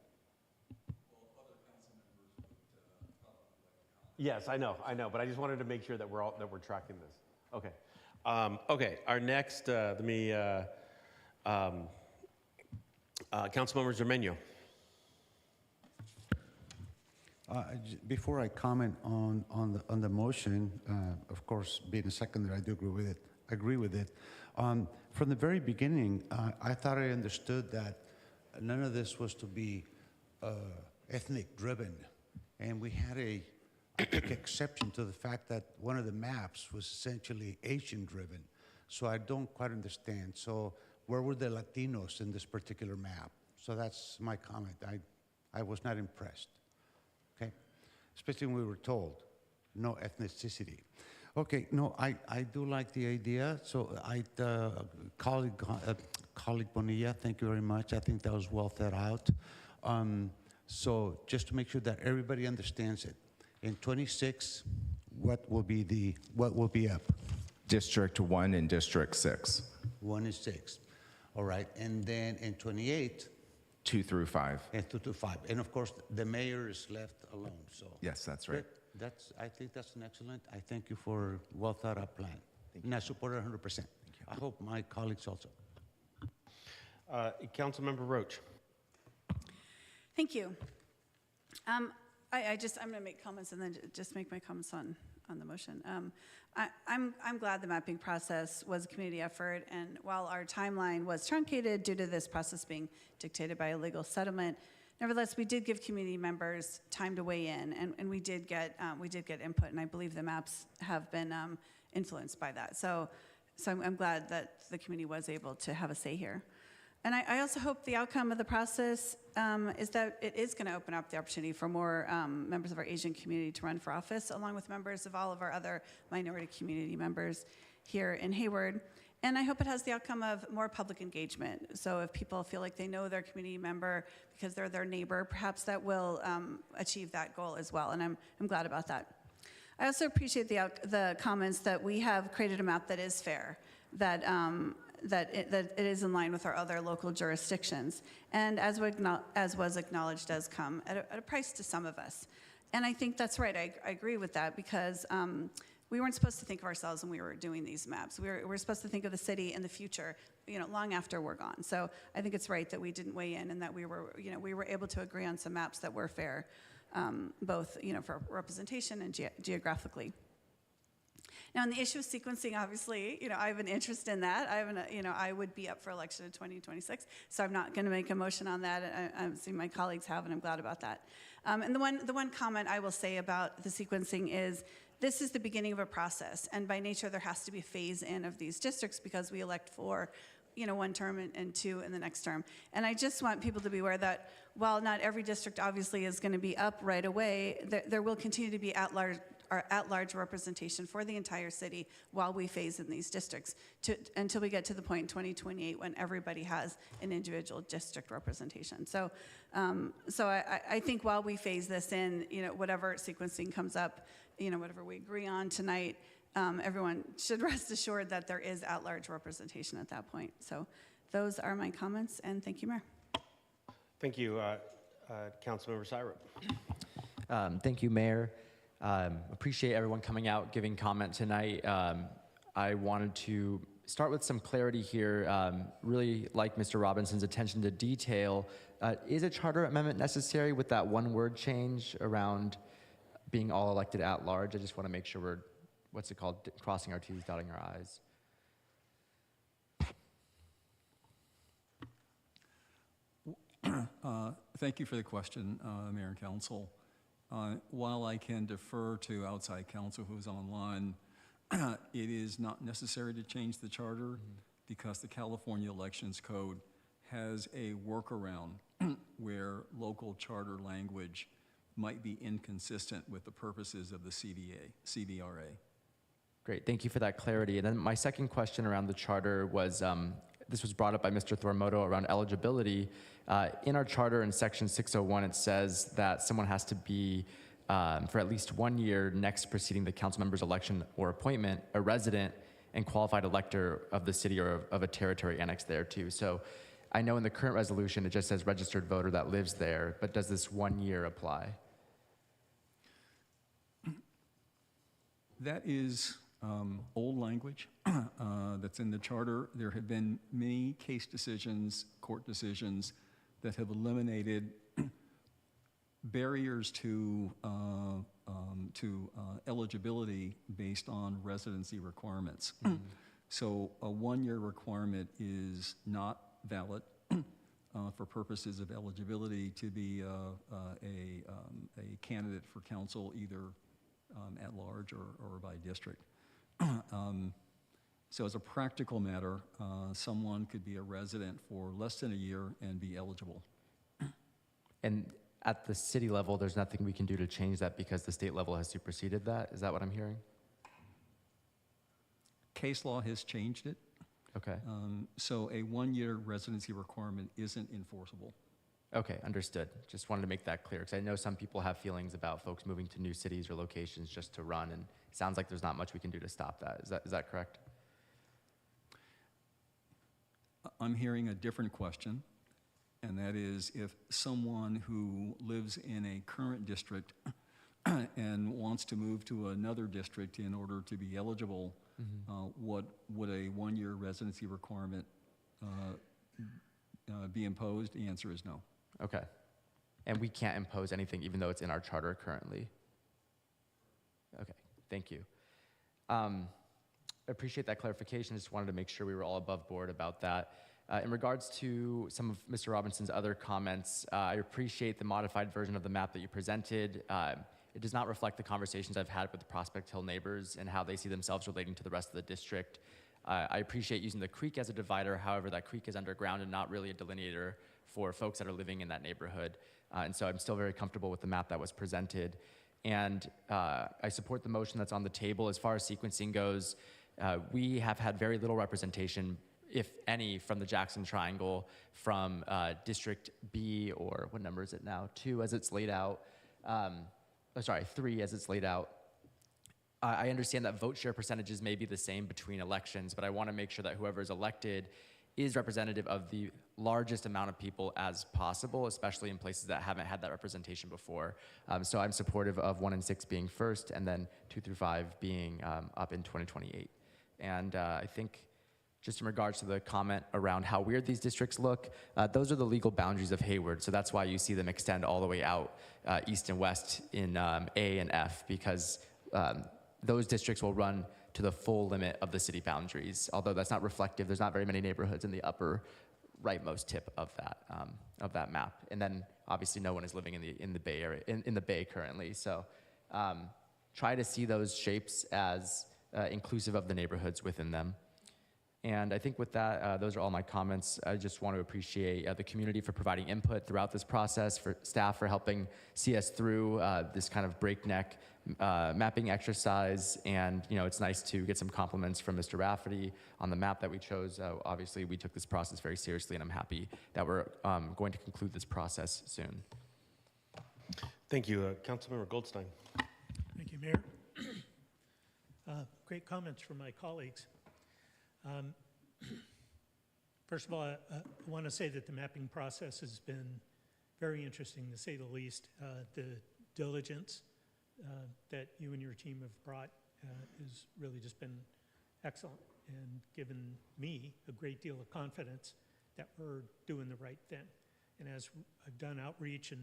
Yes, I know, but I just wanted to make sure that we're tracking this. Okay, okay. Our next, Councilmember Zormeño. Before I comment on the motion, of course, being a seconder, I do agree with it. From the very beginning, I thought I understood that none of this was to be ethnic driven, and we had I took exception to the fact that one of the maps was essentially Asian driven. So I don't quite understand. So where were the Latinos in this particular map? So that's my comment. I was not impressed. Okay, especially when we were told no ethnicity. Okay, no, I do like the idea. So colleague Bonilla, thank you very much. I think that was well thought out. So just to make sure that everybody understands it, in 26, what will be up? District 1 and District 6. 1 and 6. All right, and then in 28, 2 through 5. And 2 to 5. And of course, the mayor is left alone, so. Yes, that's right. I think that's an excellent. I thank you for a well thought out plan. And I support it 100%. I hope my colleagues also. Councilmember Roach. Thank you. I'm going to make comments and then just make my comments on the motion. I'm glad the mapping process was a community effort, and while our timeline was truncated due to this process being dictated by a legal settlement, nevertheless, we did give community members time to weigh in, and we did get input, and I believe the maps have been influenced by that. So I'm glad that the community was able to have a say here. And I also hope the outcome of the process is that it is going to open up the opportunity for more members of our Asian community to run for office, along with members of all of our other minority community members here in Hayward. And I hope it has the outcome of more public engagement. So if people feel like they know their community member because they're their neighbor, perhaps that will achieve that goal as well. And I'm glad about that. I also appreciate the comments that we have created a map that is fair, that it is in line with our other local jurisdictions, and as was acknowledged, does come at a price to some of us. And I think that's right. I agree with that, because we weren't supposed to think of ourselves when we were doing these maps. We were supposed to think of the city in the future, long after we're gone. So I think it's right that we didn't weigh in, and that we were able to agree on some maps that were fair, both for representation and geographically. Now, on the issue of sequencing, obviously, I have an interest in that. I would be up for election in 2026, so I'm not going to make a motion on that. I'm seeing my colleagues have, and I'm glad about that. And the one comment I will say about the sequencing is, this is the beginning of a process, and by nature, there has to be a phase-in of these districts, because we elect for one term and two in the next term. And I just want people to be aware that while not every district obviously is going to be up right away, there will continue to be at-large representation for the entire city while we phase in these districts until we get to the point in 2028 when everybody has an individual district representation. So I think while we phase this in, whatever sequencing comes up, whatever we agree on tonight, everyone should rest assured that there is at-large representation at that point. So those are my comments, and thank you, Mayor. Thank you, Councilmember Syrup. Thank you, Mayor. Appreciate everyone coming out, giving comment tonight. I wanted to start with some clarity here. Really like Mr. Robinson's attention to detail. Is a charter amendment necessary with that one word change around being all elected at large? I just want to make sure we're, crossing our T's, dotting our I's. Thank you for the question, Mayor and Council. While I can defer to outside counsel who's online, it is not necessary to change the charter because the California Elections Code has a workaround where local charter language might be inconsistent with the purposes of the CVRA. Great, thank you for that clarity. And then my second question around the charter was, this was brought up by Mr. Thormoto around eligibility. In our charter in section 601, it says that someone has to be, for at least 1 year next preceding the council member's election or appointment, a resident and qualified elector of the city or of a territory annexed thereto. So I know in the current resolution, it just says registered voter that lives there, but does this 1 year apply? That is old language that's in the charter. There have been many case decisions, court decisions, that have eliminated barriers to eligibility based on residency requirements. So a 1 year requirement is not valid for purposes of eligibility to be a candidate for council, either at large or by district. So as a practical matter, someone could be a resident for less than a year and be eligible. And at the city level, there's nothing we can do to change that because the state level has superseded that? Is that what I'm hearing? Case law has changed it. Okay. So a 1 year residency requirement isn't enforceable. Okay, understood. Just wanted to make that clear because I know some people have feelings about folks moving to new cities or locations just to run, and it sounds like there's not much we can do to stop that. Is that correct? I'm hearing a different question, and that is if someone who lives in a current district and wants to move to another district in order to be eligible, what would a 1 year residency requirement be imposed? The answer is no. Okay. And we can't impose anything even though it's in our charter currently? Okay, thank you. I appreciate that clarification. Just wanted to make sure we were all above board about that. In regards to some of Mr. Robinson's other comments, I appreciate the modified version of the map that you presented. It does not reflect the conversations I've had with the Prospect Hill neighbors and how they see themselves relating to the rest of the district. I appreciate using the creek as a divider. However, that creek is underground and not really a delineator for folks that are living in that neighborhood. And so I'm still very comfortable with the map that was presented. And I support the motion that's on the table. As far as sequencing goes, we have had very little representation, if any, from the Jackson Triangle, from District B, or what number is it now? 2 as it's laid out. 3 as it's laid out. I understand that vote share percentages may be the same between elections, but I want to make sure that whoever is elected is representative of the largest amount of people as possible, especially in places that haven't had that representation before. So I'm supportive of 1 and 6 being first, and then 2 through 5 being up in 2028. And I think just in regards to the comment around how weird these districts look, those are the legal boundaries of Hayward. So that's why you see them extend all the way out east and west in A and F, because those districts will run to the full limit of the city boundaries. Although that's not reflective, there's not very many neighborhoods in the upper rightmost tip of that map. And then obviously no one is living in the Bay Area, in the Bay currently. So try to see those shapes as inclusive of the neighborhoods within them. And I think with that, those are all my comments. I just want to appreciate the community for providing input throughout this process, for staff for helping see us through this kind of breakneck mapping exercise. And it's nice to get some compliments from Mr. Rafferty on the map that we chose. Obviously, we took this process very seriously, and I'm happy that we're going to conclude this process soon. Thank you. Councilmember Goldstein. Thank you, Mayor. Great comments from my colleagues. First of all, I want to say that the mapping process has been very interesting, to say the least. The diligence that you and your team have brought has really just been excellent and given me a great deal of confidence that we're doing the right thing. And as I've done outreach and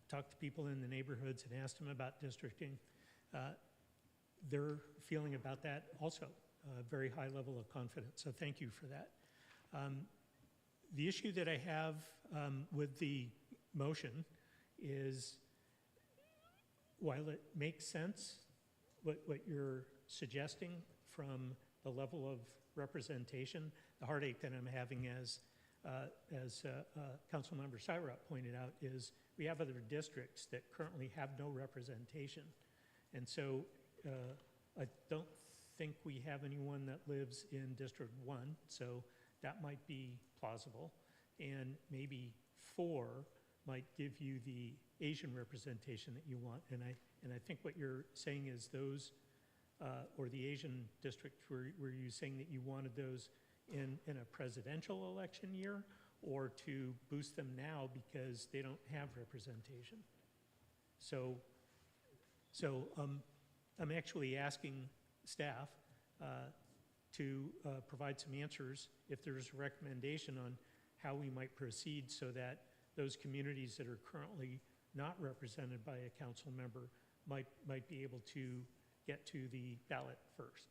talked to people in the neighborhoods and asked them about districting, their feeling about that also. A very high level of confidence, so thank you for that. The issue that I have with the motion is while it makes sense, what you're suggesting from the level of representation, the heartache that I'm having as Councilmember Sirott pointed out is we have other districts that currently have no representation. And so I don't think we have anyone that lives in District 1, so that might be plausible. And maybe 4 might give you the Asian representation that you want. And I think what you're saying is those, or the Asian district, were you saying that you wanted those in a presidential election year, or to boost them now because they don't have representation? So I'm actually asking staff to provide some answers if there's a recommendation on how we might proceed so that those communities that are currently not represented by a council member might be able to get to the ballot first.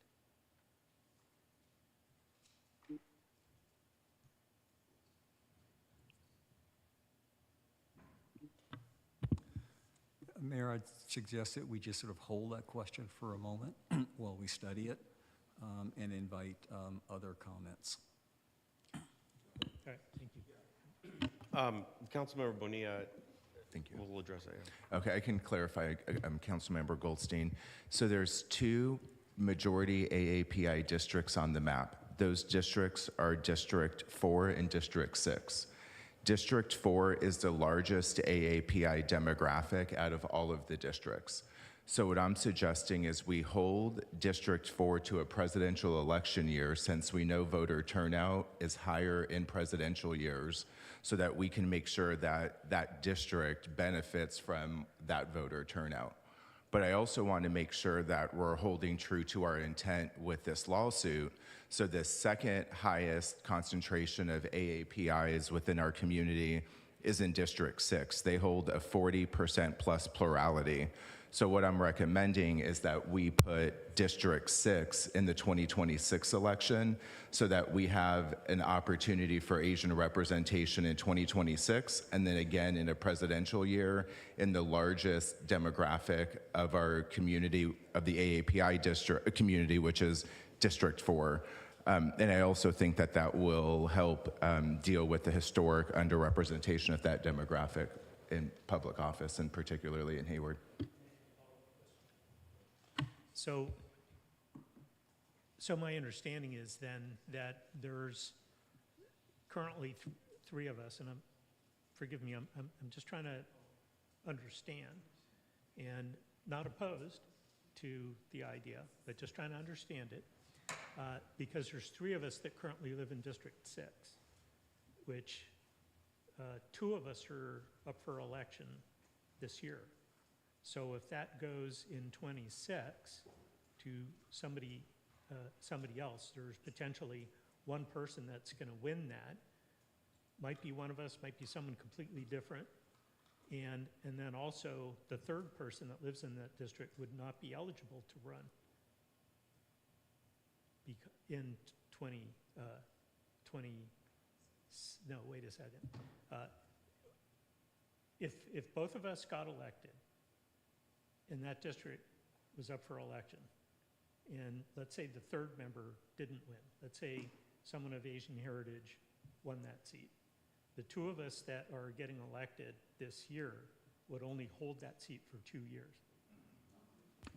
Mayor, I'd suggest that we just sort of hold that question for a moment while we study it and invite other comments. All right, thank you. Councilmember Bonilla, Thank you. will address that. Yeah. Okay, I can clarify, Councilmember Goldstein. So there's 2 majority AAPI districts on the map. Those districts are District 4 and District 6. District 4 is the largest AAPI demographic out of all of the districts. So what I'm suggesting is we hold District 4 to a presidential election year, since we know voter turnout is higher in presidential years, so that we can make sure that that district benefits from that voter turnout. But I also want to make sure that we're holding true to our intent with this lawsuit. So the second highest concentration of AAPIs within our community is in District 6. They hold a 40% plus plurality. So what I'm recommending is that we put District 6 in the 2026 election so that we have an opportunity for Asian representation in 2026, and then again in a presidential year in the largest demographic of our community, of the AAPI district community, which is District 4. And I also think that that will help deal with the historic underrepresentation of that demographic in public office, and particularly in Hayward. So my understanding is then that there's currently 3 of us, and forgive me, I'm just trying to understand, and not opposed to the idea, but just trying to understand it, because there's 3 of us that currently live in District 6, which 2 of us are up for election this year. So if that goes in 26 to somebody else, there's potentially one person that's going to win that. Might be one of us, might be someone completely different. And then also the 3rd person that lives in that district would not be eligible to run in 20, no, wait a second. If both of us got elected, and that district was up for election, and let's say the 3rd member didn't win. Let's say someone of Asian heritage won that seat. The 2 of us that are getting elected this year would only hold that seat for 2 years.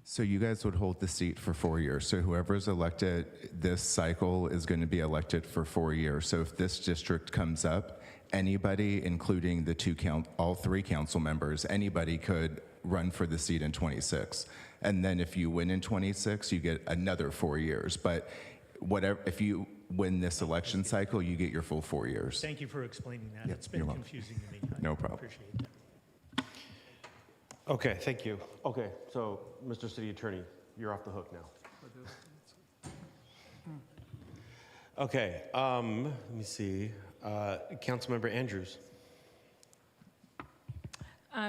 So you guys would hold the seat for 4 years. So whoever's elected this cycle is going to be elected for 4 years. So if this district comes up, anybody, including the all 3 council members, anybody could run for the seat in 26. And then if you win in 26, you get another 4 years. But if you win this election cycle, you get your full 4 years. Thank you for explaining that. Yep, It's been you're welcome. confusing to me. No problem. I appreciate that. Okay, thank you. Okay, so Mr. City Attorney, you're off the hook now. Okay, let me see. Councilmember Andrews.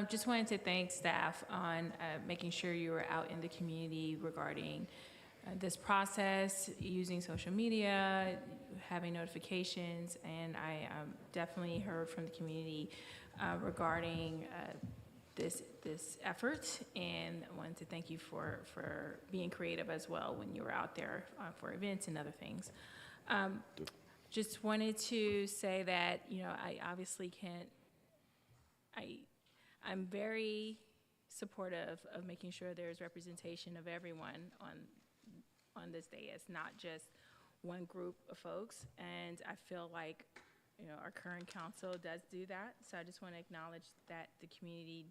Just wanted to thank staff on making sure you were out in the community regarding this process, using social media, having notifications, and I definitely heard from the community regarding this effort, and I wanted to thank you for being creative as well when you were out there for events and other things. Just wanted to say that, you know, I obviously can't, I'm very supportive of making sure there's representation of everyone on this day. It's not just one group of folks, and I feel like, you know, our current council does do that. So I just want to acknowledge that the community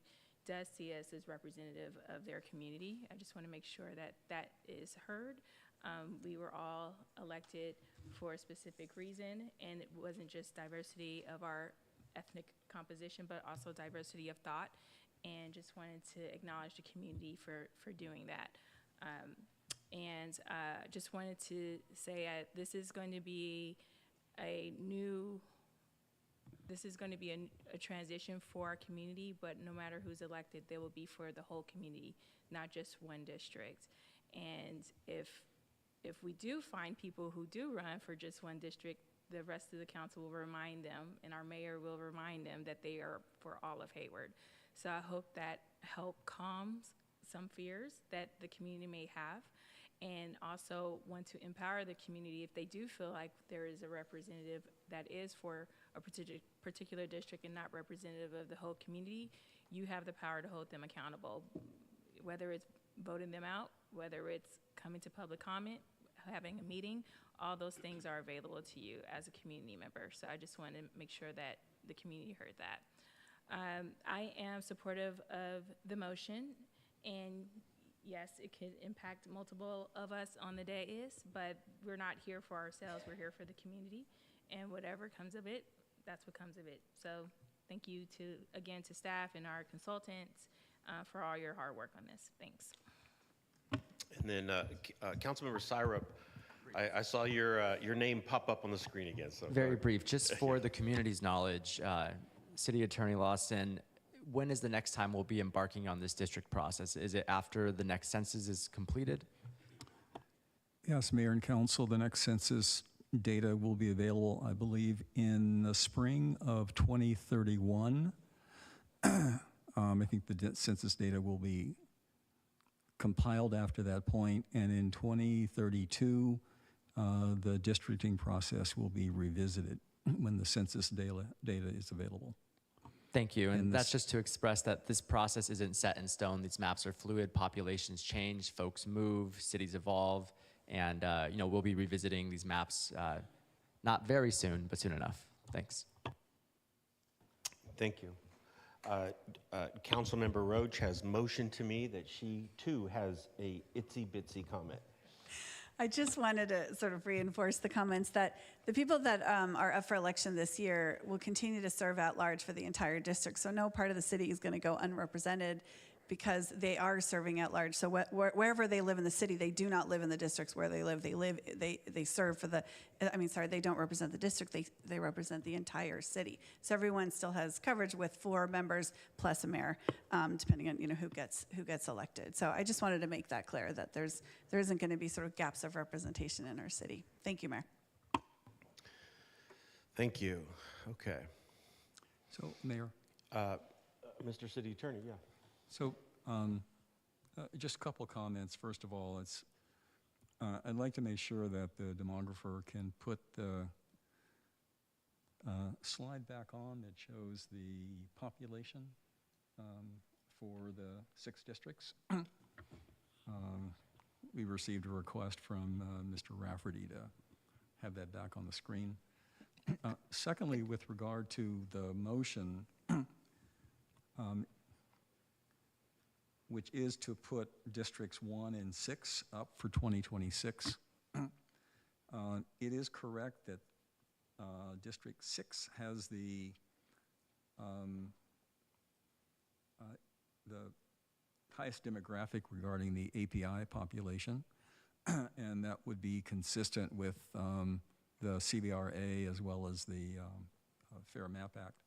does see us as representative of their community. I just want to make sure that that is heard. We were all elected for a specific reason, and it wasn't just diversity of our ethnic composition, but also diversity of thought, and just wanted to acknowledge the community for doing that. Just wanted to say this is going to be a transition for our community, but no matter who's elected, they will be for the whole community, not just one district. And if we do find people who do run for just one district, the rest of the council will remind them, and our mayor will remind them that they are for all of Hayward. So I hope that calms some fears that the community may have, and also want to empower the community if they do feel like there is a representative that is for a particular district and not representative of the whole community. You have the power to hold them accountable, whether it's voting them out, whether it's coming to public comment, having a meeting. All those things are available to you as a community member. So I just want to make sure that the community heard that. I am supportive of the motion, and yes, it could impact multiple of us on the dais, but we're not here for ourselves, we're here for the community, and whatever comes of it, that's what comes of it. So thank you again to staff and our consultants for all your hard work on this. Thanks. And then Councilmember Syrup, I saw your name pop up on the screen again. So Very brief, just for the community's knowledge, City Attorney Lawson, when is the next time we'll be embarking on this district process? Is it after the next census is completed? Yes, Mayor and Council, the next census data will be available, I believe, in the spring of 2031. I think the census data will be compiled after that point, and in 2032, the districting process will be revisited when the census data is available. Thank you, and that's just to express that this process isn't set in stone. These maps are fluid, populations change, folks move, cities evolve, and you know, we'll be revisiting these maps not very soon, but soon enough. Thanks. Thank you. Councilmember Roach has motioned to me that she too has a itsy bitsy comment. I just wanted to sort of reinforce the comments that the people that are up for election this year will continue to serve at large for the entire district. So no part of the city is going to go unrepresented because they are serving at large. So wherever they live in the city, they do not live in the districts where they live. They serve for they don't represent the district, they represent the entire city. So everyone still has coverage with 4 members plus a mayor, depending on, you know, who gets elected. So I just wanted to make that clear, that there isn't going to be sort of gaps of representation in our city. Thank you, Mayor. Thank you. Okay. So, Mayor. Mr. City Attorney, yeah. So just a couple of comments. First of all, I'd like to make sure that the demographer can put the slide back on that shows the population for the 6 districts. We received a request from Mr. Rafferty to have that back on the screen. Secondly, with regard to the motion, which is to put districts 1 and 6 up for 2026. It is correct that District 6 has the highest demographic regarding the API population, and that would be consistent with the CVRA as well as the Fair Map Act.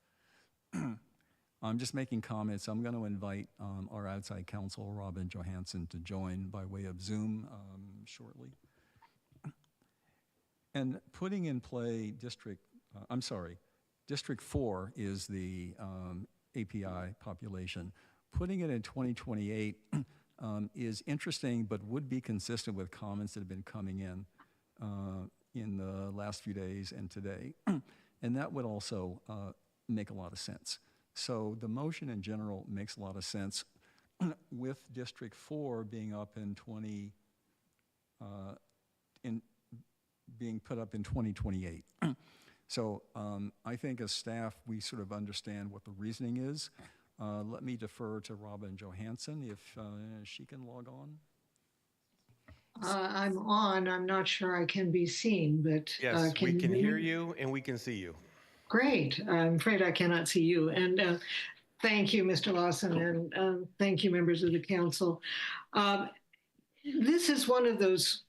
I'm just making comments. I'm going to invite our outside counsel, Robin Johansson, to join by way of Zoom shortly. And putting in play District 4 is the API population. Putting it in 2028 is interesting, but would be consistent with comments that have been coming in the last few days and today. And that would also make a lot of sense. So the motion in general makes a lot of sense with District 4 being up in being put up in 2028. So I think as staff, we sort of understand what the reasoning is. Let me defer to Robin Johansson if she can log on. I'm on. I'm not sure I can be seen, but Yes, can we you can hear hear me? you and we can see you. Great. I'm afraid I cannot see you. And thank you, Mr. Lawson, and thank you, members of the council. This is one of those,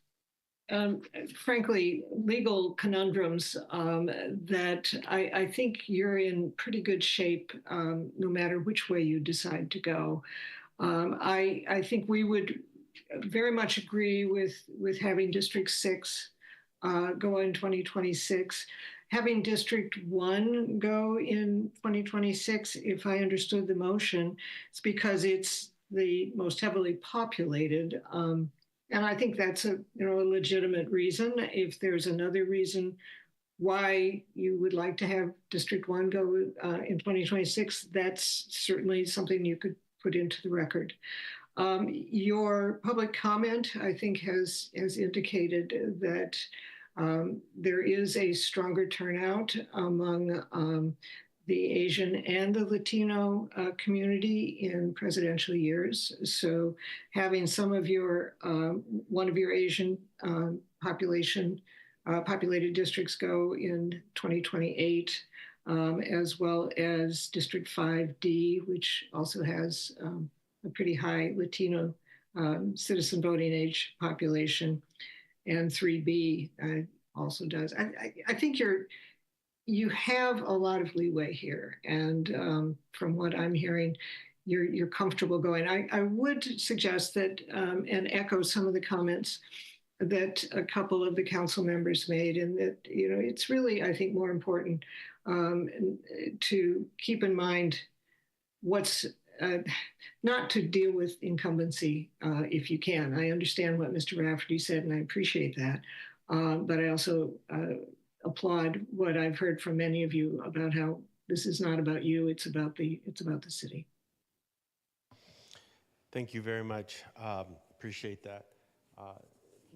frankly, legal conundrums that I think you're in pretty good shape no matter which way you decide to go. I think we would very much agree with having District 6 go in 2026. Having District 1 go in 2026, if I understood the motion, it's because it's the most heavily populated. And I think that's a legitimate reason. If there's another reason why you would like to have District 1 go in 2026, that's certainly something you could put into the record. Your public comment, I think, has indicated that there is a stronger turnout among the Asian and the Latino community in presidential years. So having some of your, one of your Asian populated districts go in 2028, as well as District 5D, which also has a pretty high Latino citizen voting age population, and 3B also does. I think you have a lot of leeway here, and from what I'm hearing, you're comfortable going. I would suggest that and echo some of the comments that a couple of the council members made, and that it's really, I think, more important to keep in mind what's not to deal with incumbency if you can. I understand what Mr. Rafferty said, and I appreciate that. But I also applaud what I've heard from many of you about how this is not about you; it's about the city. Thank you very much. Appreciate that.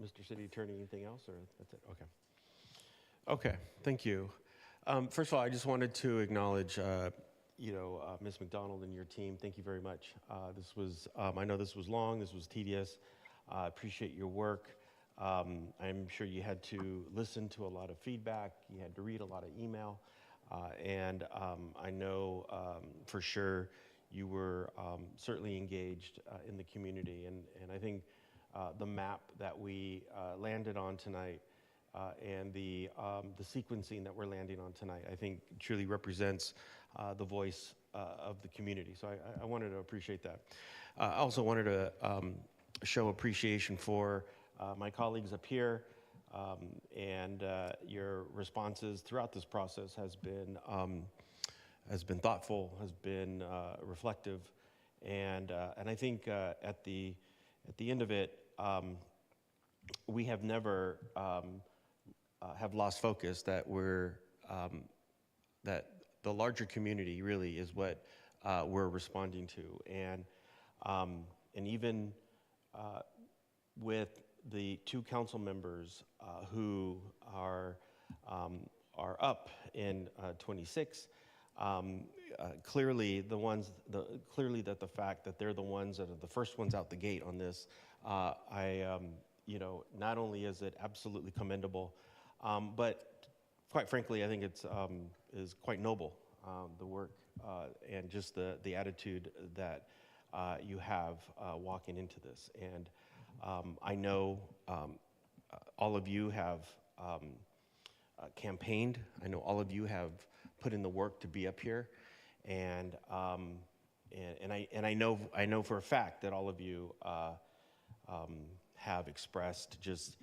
Mr. City Attorney, anything else, or that's it? Okay. Okay. Thank you. First of all, I just wanted to acknowledge. Ms. McDonald and your team, thank you very much. This was, I know this was long, this was tedious. I appreciate your work. I'm sure you had to listen to a lot of feedback, you had to read a lot of email, and I know for sure you were certainly engaged in the community, and I think the map that we landed on tonight and the sequencing that we're landing on tonight, I think truly represents the voice of the community. So I wanted to appreciate that. I also wanted to show appreciation for my colleagues up here, and your responses throughout this process has been thoughtful, has been reflective, and I think at the end of it, we have never have lost focus that that the larger community really is what we're responding to, and even with the two council members who are up in 26, clearly that the fact that they're the ones that are the first ones out the gate on this, not only is it absolutely commendable, but quite frankly, I think it's is quite noble, the work and just the attitude that you have walking into this. And I know all of you have campaigned. I know all of you have put in the work to be up here, and I know for a fact that all of you have expressed just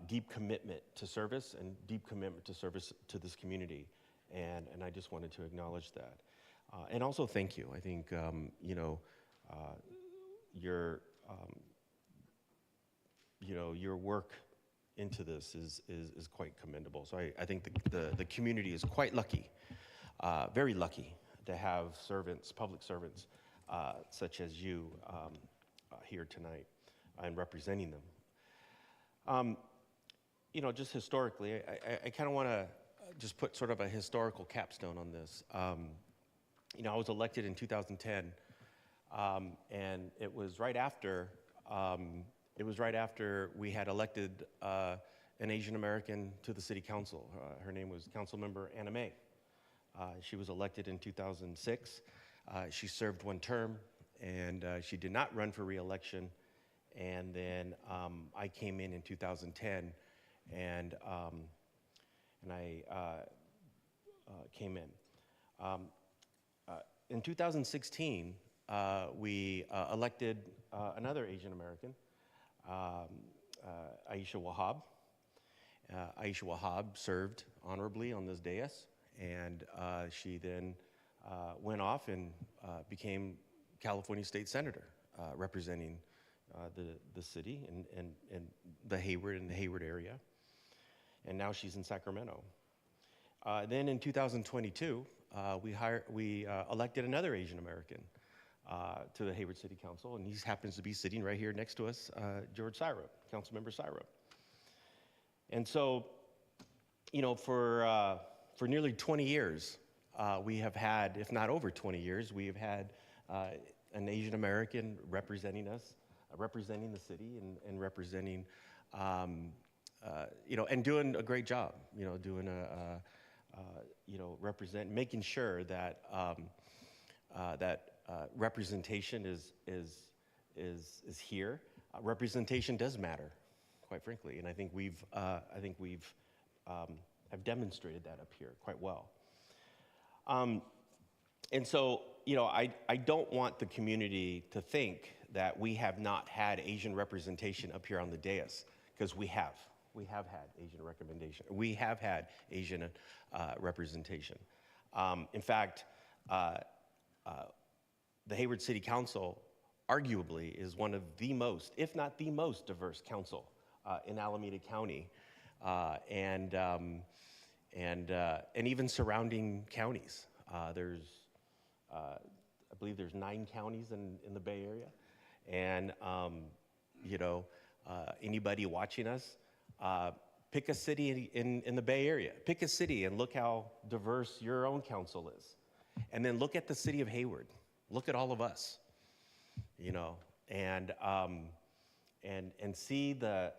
deep commitment to service and deep commitment to service to this community, and I just wanted to acknowledge that, and also thank you. I think your your work into this is quite commendable. So I think the community is quite lucky, very lucky, to have servants, public servants, such as you here tonight and representing them. Just historically, I kind of want to just put sort of a historical capstone on this. I was elected in 2010, and it was right after we had elected an Asian American to the city council. Her name was Councilmember Anna Mae. She was elected in 2006. She served one term, and she did not run for re-election. And then I came in 2010, and I came in. In 2016, we elected another Asian American, Aisha Wahab. Aisha Wahab served honorably on this dais, and she then went off and became California State Senator, representing the city and the Hayward area. And now she's in Sacramento. Then in 2022, we elected another Asian American to the Hayward City Council, and he happens to be sitting right here next to us, George Syrup, Councilmember Syrup. And so, for nearly 20 years, we have had, if not over 20 years, we have had an Asian American representing us, representing the city, and representing, and doing a great job. Doing making sure that that representation is here. Representation does matter, quite frankly, and I think we've have demonstrated that up here quite well. And so, I don't want the community to think that we have not had Asian representation up here on the dais, because we have. We have had Asian recommendation. We have had Asian representation. In fact, the Hayward City Council arguably is one of the most, if not the most diverse council in Alameda County, and even surrounding counties. I believe there's 9 counties in the Bay Area, and anybody watching us, pick a city in the Bay Area. Pick a city and look how diverse your own council is, and then look at the city of Hayward. Look at all of us, and see the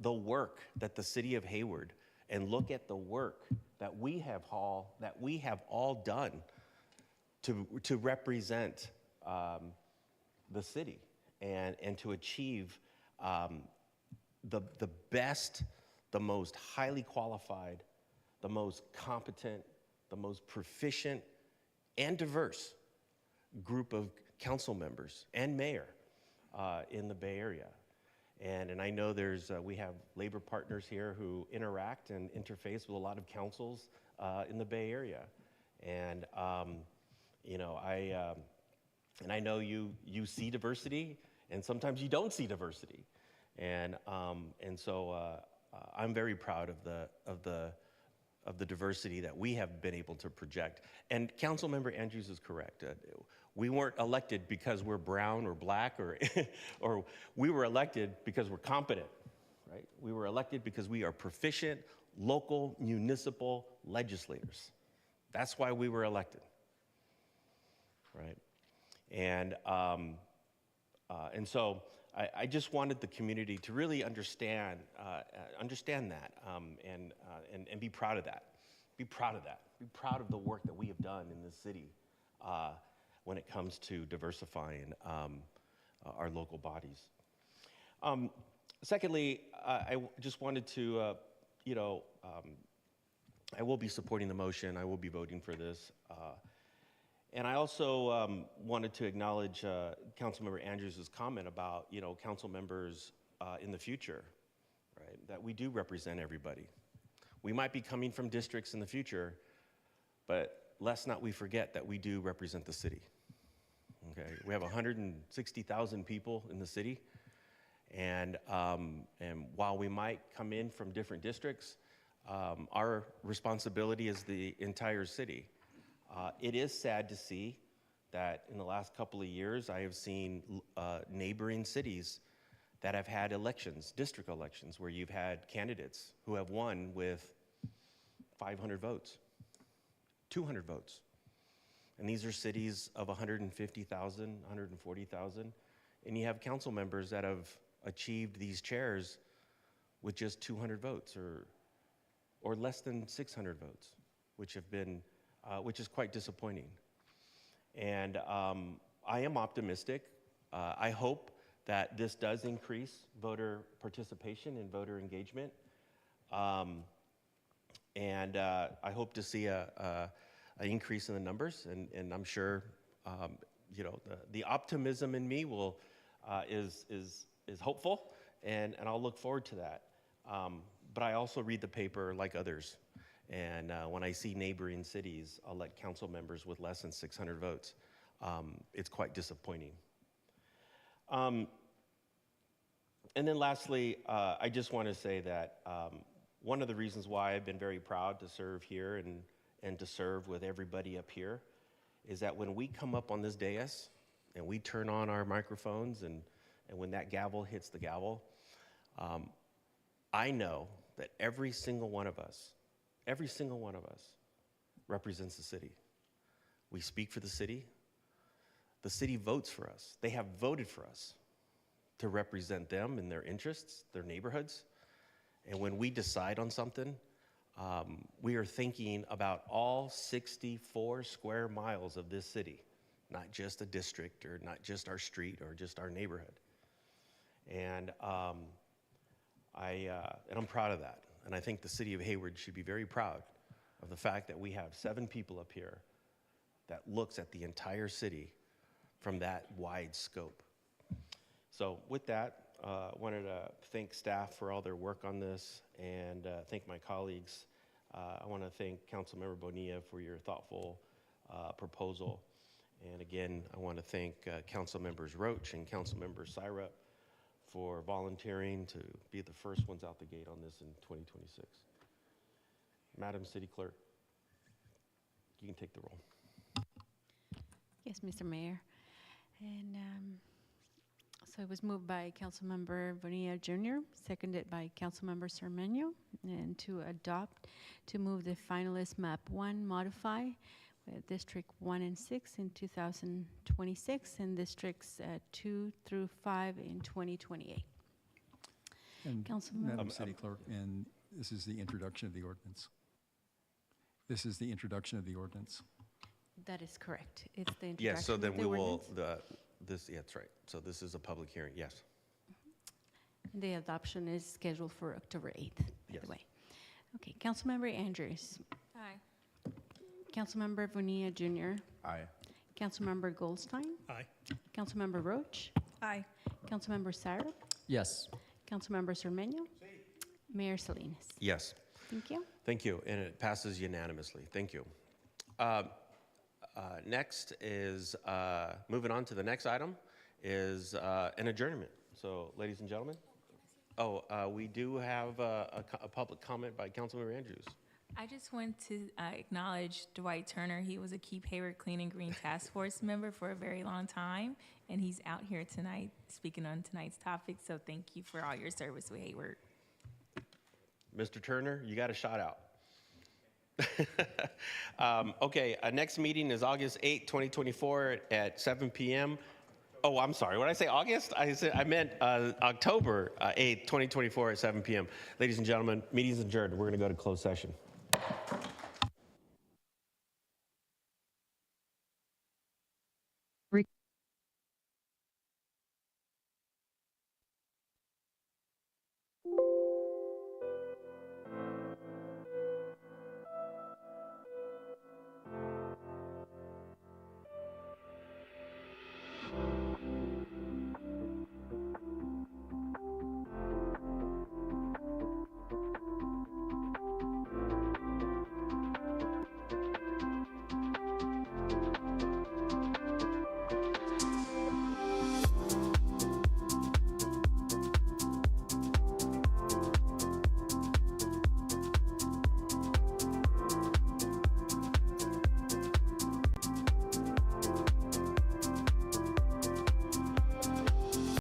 work that the city of Hayward, and look at the work that we have all done to represent the city and to achieve the best, the most highly qualified, the most competent, the most proficient and diverse group of council members and mayor in the Bay Area. And I know we have labor partners here who interact and interface with a lot of councils in the Bay Area. And I know you see diversity, and sometimes you don't see diversity. And so I'm very proud of the diversity that we have been able to project. And Councilmember Andrews is correct. We weren't elected because we're brown or black, or we were elected because we're competent, right? We were elected because we are proficient local municipal legislators. That's why we were elected, right? And so I just wanted the community to really understand that, and be proud of that. Be proud of that. Be proud of the work that we have done in this city when it comes to diversifying our local bodies. Secondly, I just wanted to, I will be supporting the motion. I will be voting for this. And I also wanted to acknowledge Councilmember Andrews' comment about, council members in the future, right? That we do represent everybody. We might be coming from districts in the future, but let's not we forget that we do represent the city. Okay, we have 160,000 people in the city, and while we might come in from different districts, our responsibility is the entire city. It is sad to see that in the last couple of years, I have seen neighboring cities that have had elections, district elections, where you've had candidates who have won with 500 votes, 200 votes. And these are cities of 150,000, 140,000. And you have council members that have achieved these chairs with just 200 votes or less than 600 votes, which is quite disappointing. And I am optimistic. I hope that this does increase voter participation and voter engagement. And I hope to see an increase in the numbers, and I'm sure the optimism in me is hopeful, and I'll look forward to that. But I also read the paper like others, and when I see neighboring cities elect council members with less than 600 votes, it's quite disappointing. And then lastly, I just want to say that one of the reasons why I've been very proud to serve here and to serve with everybody up here is that when we come up on this dais and we turn on our microphones and when that gavel hits the gavel, I know that every single one of us represents the city. We speak for the city. The city votes for us. They have voted for us to represent them and their interests, their neighborhoods. And when we decide on something, we are thinking about all 64 square miles of this city, not just a district or not just our street or just our neighborhood. And I'm proud of that. And I think the city of Hayward should be very proud of the fact that we have 7 people up here that looks at the entire city from that wide scope. So with that, I wanted to thank staff for all their work on this and thank my colleagues. I want to thank Councilmember Bonilla for your thoughtful proposal. And again, I want to thank Councilmembers Roach and Councilmember Syrup for volunteering to be the first ones out the gate on this in 2026. Madam City Clerk, you can take the roll. Yes, Mr. Mayor. And so it was moved by Councilmember Bonilla Jr., seconded by Councilmember Cermeño, and to move the finalist map 1 modify with District 1 and 6 in 2026 and Districts 2 through 5 in 2028. And Councilmember. Madam City Clerk, and this is the introduction of the ordinance. This is the introduction of the ordinance. That is correct. It's the introduction. Yes, so then of the we will, ordinance. yeah, that's right. So this is a public hearing, yes. And the adoption is scheduled for October 8th, by Yes. the way. Okay, Councilmember Andrews. Aye. Councilmember Bonilla Jr. Aye. Councilmember Goldstein. Aye. Councilmember Roach. Aye. Councilmember Syrup. Yes. Councilmember Cermeño. Mayor Salinas. Yes. Thank you. Thank you, and it passes unanimously. Thank you. Next is, moving on to the next item, is an adjournment. So, ladies and gentlemen, we do have a public comment by Councilmember Andrews. I just want to acknowledge Dwight Turner. He was a Keep Hayward Clean and Green Task Force member for a very long time, and he's out here tonight speaking on tonight's topic, so thank you for all your service with Hayward. Mr. Turner, you got a shout out. Okay, next meeting is August 8, 2024 at 7 p.m. Oh, I'm sorry. When I say August, I meant October 8, 2024 at 7 p.m. Ladies and gentlemen, meeting's adjourned. We're going to go to closed session.